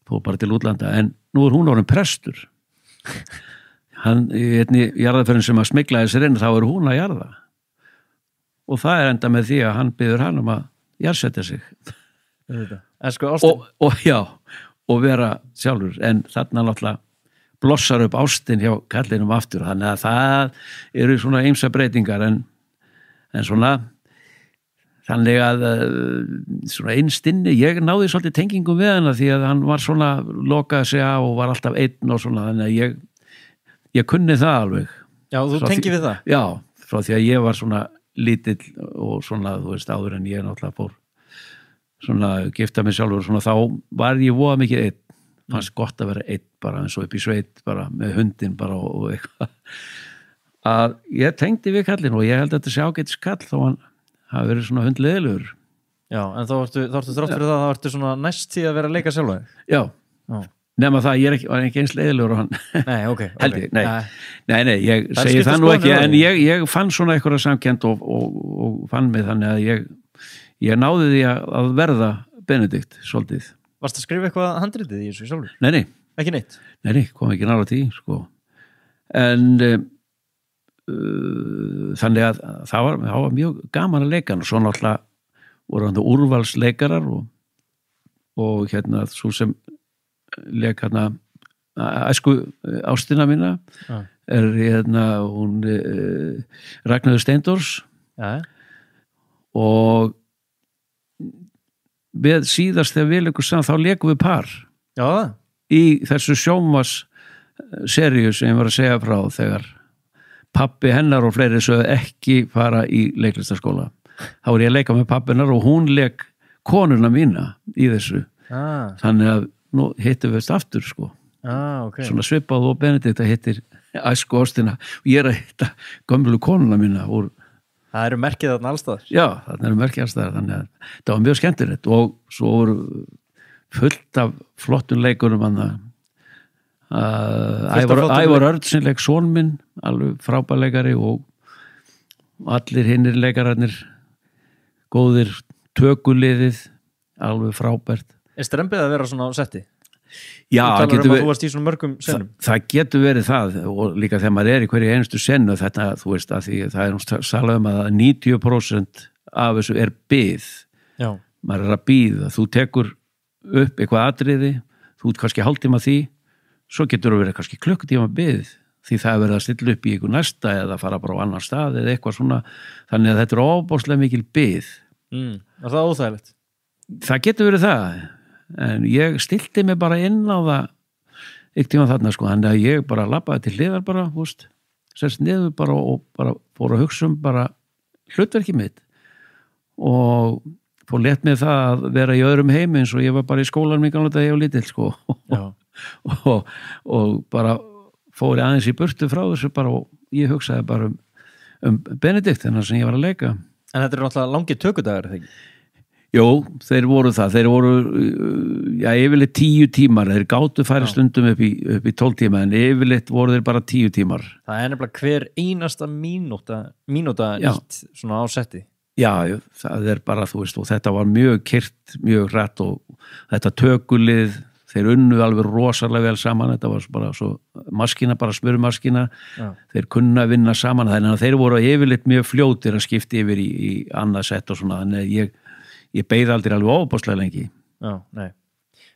S2: fór bara til útlanda, en nú hún orðin prestur. Hann, í einni jarðarferðin sem að smyglaði sér inn, þá hún að jarða. Og það enda með því að hann biður hann að jarðsetja sig.
S1: Æsku ástin.
S2: Og vera sjálfur. En þarna náttúrulega blossar upp ástin hjá kallinum aftur. Þannig að það eru svona ýmsa breytingar, en svona, þannig að svona einstinni, ég náði svolítið tengingu við hana því að hann var svona, lokaði sig á og var alltaf einn og svona, þannig að ég kunni það alveg.
S1: Já, þú tengir við það?
S2: Já, frá því að ég var svona lítill og svona, þú veist, áður en ég náttúrulega fór svona gifta mig sjálfur og svona, þá var ég voða mikið einn, fannst gott að vera einn bara eins og upp í sveit bara með hundin bara og eitthvað, að ég tengdi við kallinn og ég held að þetta sé ágætis kall þó hann hafi verið svona hundleðilegur.
S1: Já, en þá ertu þrátt fyrir það ertu svona næst því að vera að leika sjálfur?
S2: Já. Nema það, ég var ekki eins leiðilegur og hann.
S1: Nei, ok.
S2: Nei, ég segi það nú ekki, en ég fann svona eitthvað samkennd og fann mig þannig að ég náði því að verða Benedikt, svolítið.
S1: Varst að skrifa eitthvað handritið í þessu sjálfur?
S2: Nei.
S1: Ekki neitt?
S2: Nei, kom ekki nála því, sko. En þannig að það var mjög gaman að leika hann og svo náttúrulega voru hann úrvalsleikarar og hérna svo sem leik hérna æsku ástina mína hérna hún Ragnhildur Steindors og við síðast þegar við leikum saman þá leikum við par í þessu sjónvars seríu sem ég var að segja frá þegar pabbi hennar og fleiri sögðu ekki fara í leiklistarskóla, þá var ég að leika með pabbi hennar og hún leik konuna mína í þessu þannig að nú hittum við aftur sko
S1: okay.
S2: Svona svipað og Benedikt að hittir æsku ástina og ég að hitta gömlu konuna mína úr
S1: Það eru merkið þarna allstaðar? Já,
S2: þarna eru merkið allstaðar, þannig að það var mjög skemmtilegt og svo voru fullt af flottun leikurum Ævar Örn sem leik son minn, alveg frábærleikari og allir hinnir leikararnir góðir, tökuliðið alveg frábært.
S1: Strembið að vera svona á setti?
S2: Já,
S1: það getur verið. Þú varst í svona mörgum sennum.
S2: Það getur verið það og líka þegar maður í hverju einustu sennu þetta, þú veist, að því það salað að 90% af þessu bið.
S1: Já.
S2: Maður að bíða, þú tekur upp eitthvað atriði, þú ert kannski hálftíma því, svo getur þú verið kannski klukkutíma bið, því það verið að stilla upp í einhver næsta eða fara bara á annan stað eða eitthvað svona, þannig að þetta ofboðslega mikil bið.
S1: Er það óþægilegt?
S2: Það getur verið það. En ég stilti mig bara inn á það eitt tíma þarna sko, þannig að ég bara labbaði til hliðar bara, sérst niður bara og bara fór að hugsa bara hlutverkið mitt og fór létt með það að vera í öðrum heimi eins og ég var bara í skólanum í gamla dag ég var lítill sko og bara fór ég aðeins í burtu frá þessu bara og ég hugsaði bara Benedikt þennan sem ég var að leika.
S1: En þetta eru náttúrulega langir tökudagar, þegar ekki?
S2: Jó, þeir voru yfirleitt 10 tímar, þeir gátu færi stundum upp í 12 tíma, en yfirleitt voru þeir bara 10 tímar.
S1: Það nefnilega hver einasta mínúta ítt svona á setti.
S2: Já, það bara, þú veist, og þetta var mjög kyrrt, mjög rætt og þetta tökulið, þeir unnu alveg rosalega vel saman, þetta var bara svo maskina, bara smurmaskina, þeir kunna vinna saman, þannig að þeir voru yfirleitt mjög fljótir að skipta yfir í annað sett og svona, þannig að ég beið aldrei alveg ofboðslega lengi.
S1: Já, nei.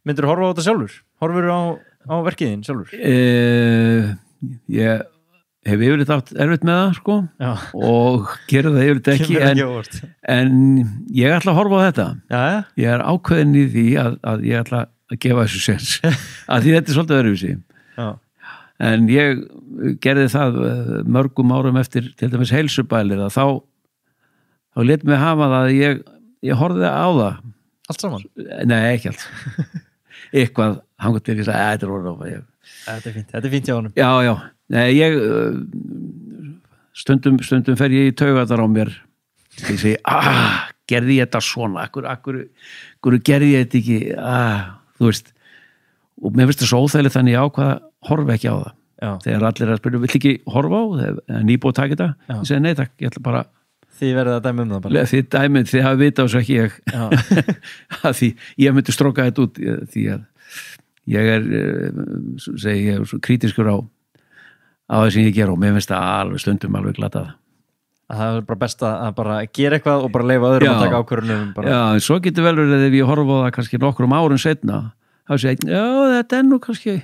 S1: Myndirðu horfa á þetta sjálfur? Horfurðu á verkiðin sjálfur?
S2: Ég hef yfirleitt átt erfitt með það sko
S1: Já.
S2: og gera það yfirleitt ekki en ég ætla að horfa á þetta.
S1: Já.
S2: Ég er ákveðin í því að ég ætla að gefa þessu sens að því þetta er svolítið öðruvísi.
S1: Já.
S2: En ég gerði það mörgum árum eftir til dæmis heilsubælir að þá lét mig hafa það að ég horfði á það.
S1: Allt saman?
S2: Nei, ekki allt. Eitthvað hangut til ég sagði, þetta er orðið.
S1: Þetta er fínt hjá honum.
S2: Já. Nei, ég stundum fer ég í taugatar á mér. Ég segi, gerði ég þetta svona? Akkur gerði ég þetta ekki? Þú veist. Og mér finnst það svo óþægilegt þannig ég ákvað að horfa ekki á það.
S1: Já.
S2: Þegar allir að spyrja, vill ekki horfa á? Nýbúið að taka þetta?
S1: Já.
S2: Ég segi, nei takk, ég ætla bara.
S1: Þið verðið að dæmi það bara.
S2: Þið hafa vitað þessu ekki ég. Því ég myndi stróka þetta út því að ég er svo krítiskur á það sem ég ger og mér finnst það alveg stundum alveg glatað.
S1: Það er bara best að bara gera eitthvað og bara leyfa öðrum að taka ákvörðunum bara. Já,
S2: en svo getur vel verið ef ég horfa á það kannski nokkrum árum seinna þá sé ég, já, þetta er nú kannski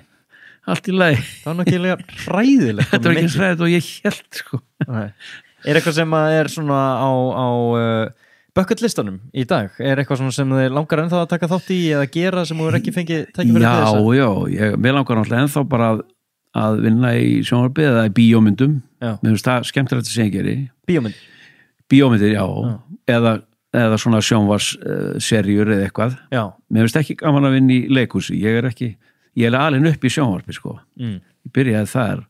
S2: allt í lagi. Það
S1: var nokkið hræðilegt.
S2: Þetta var ekki hræðilegt og ég held sko.
S1: Nei. Er eitthvað sem er svona á bucket listanum í dag? Er eitthvað svona sem þið langar ennþá að taka þátt í eða gera sem þú ekki fengið tækifæri til þess?
S2: Já, mér langar náttúrulega ennþá bara að vinna í sjónvarpi eða í bíómyndum. Mér finnst það skemmtilegt sem ég geri. Bíómyndir, já. Eða svona sjónvarsserjur eða eitthvað. Já. Mér finnst ekki gaman að vinna í leikhúsi. Ég er alin upp í sjónvarpi sko. Ég byrjaði þar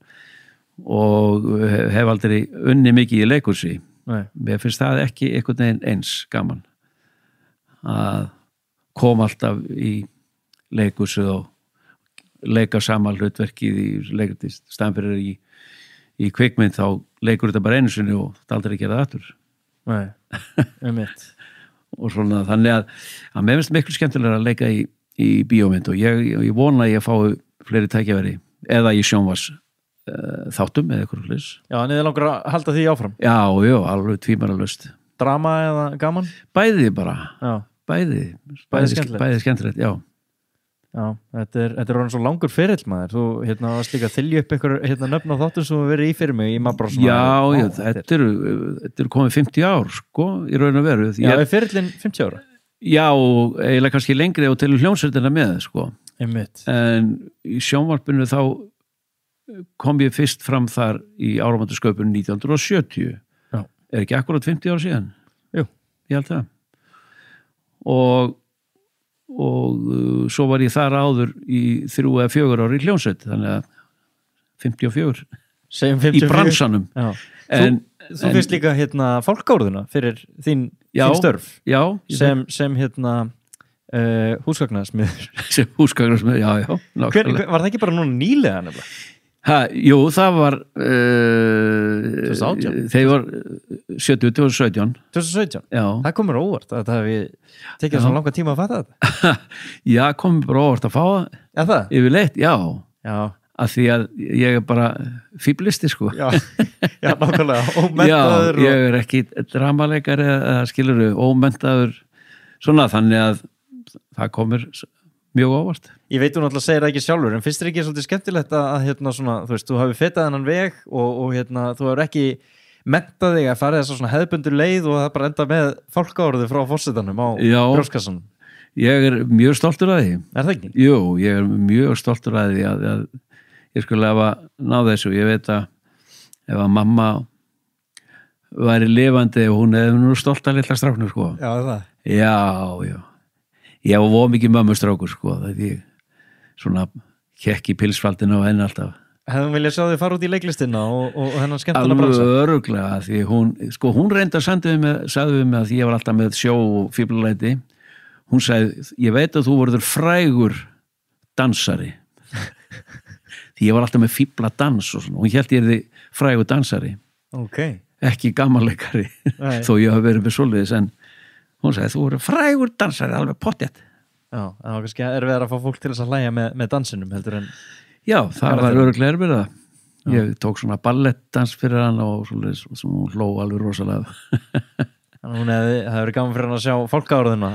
S2: og hef aldrei unni mikið í leikhúsi. Mér finnst það ekki einhvern veginn eins gaman að koma alltaf í leikhúsið og leika sama hlutverkið í leikrtist staðan í kvikmynd þá leikur þetta bara einu sinni og það aldrei gera það aftur. Nei, og svona þannig að mér finnst miklu skemmtilega að leika í bíómynd og ég vona að ég fái fleiri tækifæri eða í sjónvars þáttum eða eitthvað hlis. Já, en þið langar að halda því áfram? Já, alveg tvímaralaust. Drama eða gaman? Bæði bara. Já. Bæði skemmtilegt, já. Já, þetta er orðin svo langur ferill maður. Þú varst líka að þylja upp einhver nöfn á þáttum sem þú verið í fyrir mig. Já, þetta eru komið 50 ár, sko, í raun og veru. Já, er ferillin 50 ára? Já, eiginlega kannski lengri og til hljómsveitina með, sko. Einmitt. En í sjónvarpinu þá kom ég fyrst fram þar í áramótasköpun 1970. Já. Er ekki akkurat 50 ár síðan? Jú. Ég held það. Og svo var ég þar áður í 3 eða 4 ári í hljómsveit, þannig að 54. Segjum 54. Í bransanum. Já. Þú fyrst líka fálkárðuna fyrir þín störf. Já. Sem húsgagnasmiður. Sem húsgagnasmiður, já. Var það ekki bara núna nýlega nefnilega? Jú, það var 2018? Þeir var 2017. 2017? Já. Það komur óvart að það hefði tekið svona langa tíma að fatta þetta. Já, komur bara óvart að fá það. Já, það? Yfirleitt, já. Já. Af því að ég er bara fíblisti, sko. Já, nákvæmlega, ómenntaður. Já, ég er ekki dramaleikari eða skilurðu, ómenntaður svona, þannig að það komur mjög óvart. Ég veit þú náttúrulega segir það ekki sjálfur, en finnst þér ekki svolítið skemmtilegt að svona, þú veist, þú hafi fetað þennan veg og þú hefur ekki menntað þig að fara þess svona hefðbundur leið og það bara enda með fálkaorðu frá forsetanum á brjóskassanum. Ég er mjög stoltur að því. Er það ekki? Jú, ég er mjög stoltur að því að ég skulle hafa náð þessu. Ég veit að ef að mamma væri lifandi og hún hefði nú stolt að litla stráknum, sko. Já, það? Já. Ég var mikið mömmustrákur, sko, það ég svona kekk í pilsfaldina og henni alltaf. Hefðum viljað sjá þig fara út í leiklistina og hennan skemmtuna bransa? Alveg öruglega, því hún reyndi að sagði við mig að ég var alltaf með sjó og fíblalæti. Hún sagði, ég veit að þú verður frægur dansari. Því ég var alltaf með fíbladans og svona. Hún hélt ég því frægur dansari. Ok. Ekki gamanleikari, þó ég hafi verið með svoleiðis, en hún sagði, þú verður frægur dansari, alveg pottjætt. Já, það var kannski erfiðar að fá fólk til þess að hlæja með dansinum heldur en... Já, það var öruglega erfiðar. Ég tók svona ballettdans fyrir hann og svoleiðis, sem hún hló alveg rosalega. Þannig að það hefur gaman fyrir hann að sjá fálkaorðuna.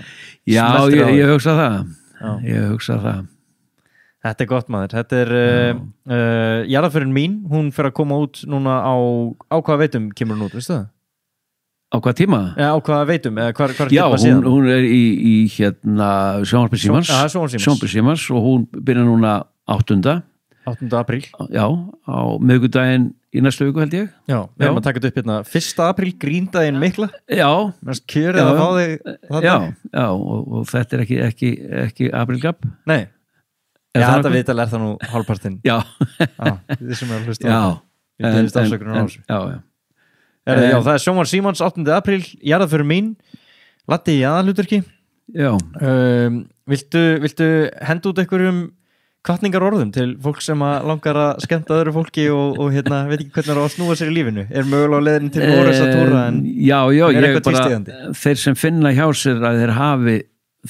S2: Já, ég hugsa það. ég hugsa það.
S1: Þetta er gott maður, þetta er jarðarförin mín, hún fer að koma út núna á hvaða veitum kemur hún út, veistu það?
S2: Á hvað tíma?
S1: Ja, á hvaða veitum, eða hvar
S2: Já, hún er í Sjónvarpi Símans
S1: Sjónvarpi
S2: Símans og hún byrjar núna 8.
S1: apríl.
S2: Já, á miðvikudaginn í næstu viku held ég.
S1: Já, við erum að taka þetta upp hérna 1. apríl, gríndaginn mikla.
S2: Já.
S1: Mest kjörið að fá þig.
S2: Já, og þetta er ekki aprílgabb.
S1: Nei. Já, þetta viðtal er það nú hálfpartinn.
S2: Já.
S1: Þið sem er að hlusta á.
S2: Já.
S1: Við byrjumst afsökunar á þessu.
S2: Já.
S1: Já, það er Sjónvarp Símans 8. apríl, jarðarförin mín, Latti í aðalhlutverki.
S2: Já.
S1: Viltu henda út einhverjum hvatningar orðum til fólk sem að langar að skemmta öðru fólki og veit ekki hvernig það er að snúa sér í lífinu? Er mögulega á leiðin til Noregs að túra en
S2: já,
S1: er eitthvað
S2: bara,
S1: tilstíðandi?
S2: Þeir sem finna hjá sér að þeir hafi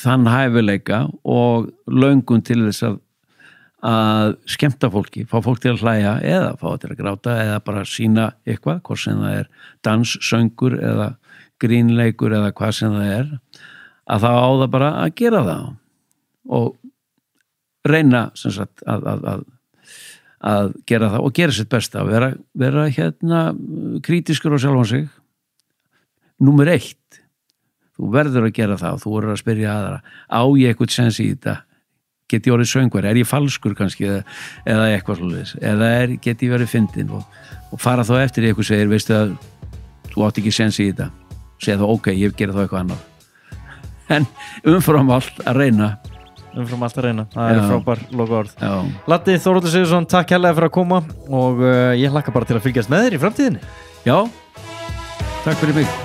S2: þann hæfileika og löngun til þess að skemmta fólki, fá fólk til að hlæja eða fá til að gráta eða bara sína eitthvað, hvort sem það er dans, söngur eða grínleikur eða hvað sem það er, að það á það bara að gera það og reyna sem sagt að gera það og gera sitt besta, vera krítiskur á sjálfan sig. Númer 1, þú verður að gera það og þú verður að spyrja aðra, á ég eitthvað sens í þetta? Get ég orðið söngvar, er ég falskur kannski eða eitthvað slúðis, eða get ég verið fyndin og fara þá eftir eitthvað segir, veistu að þú átt ekki sens í þetta, segja þá ok, ég gera þá eitthvað annað en umfram allt að reyna, það er frábær lokaorð. Latti Þóroddur Sigurðsson, takk hérlega fyrir að koma og ég hlakka bara til að fylgjast með þér í framtíðinni. Já, takk fyrir mig.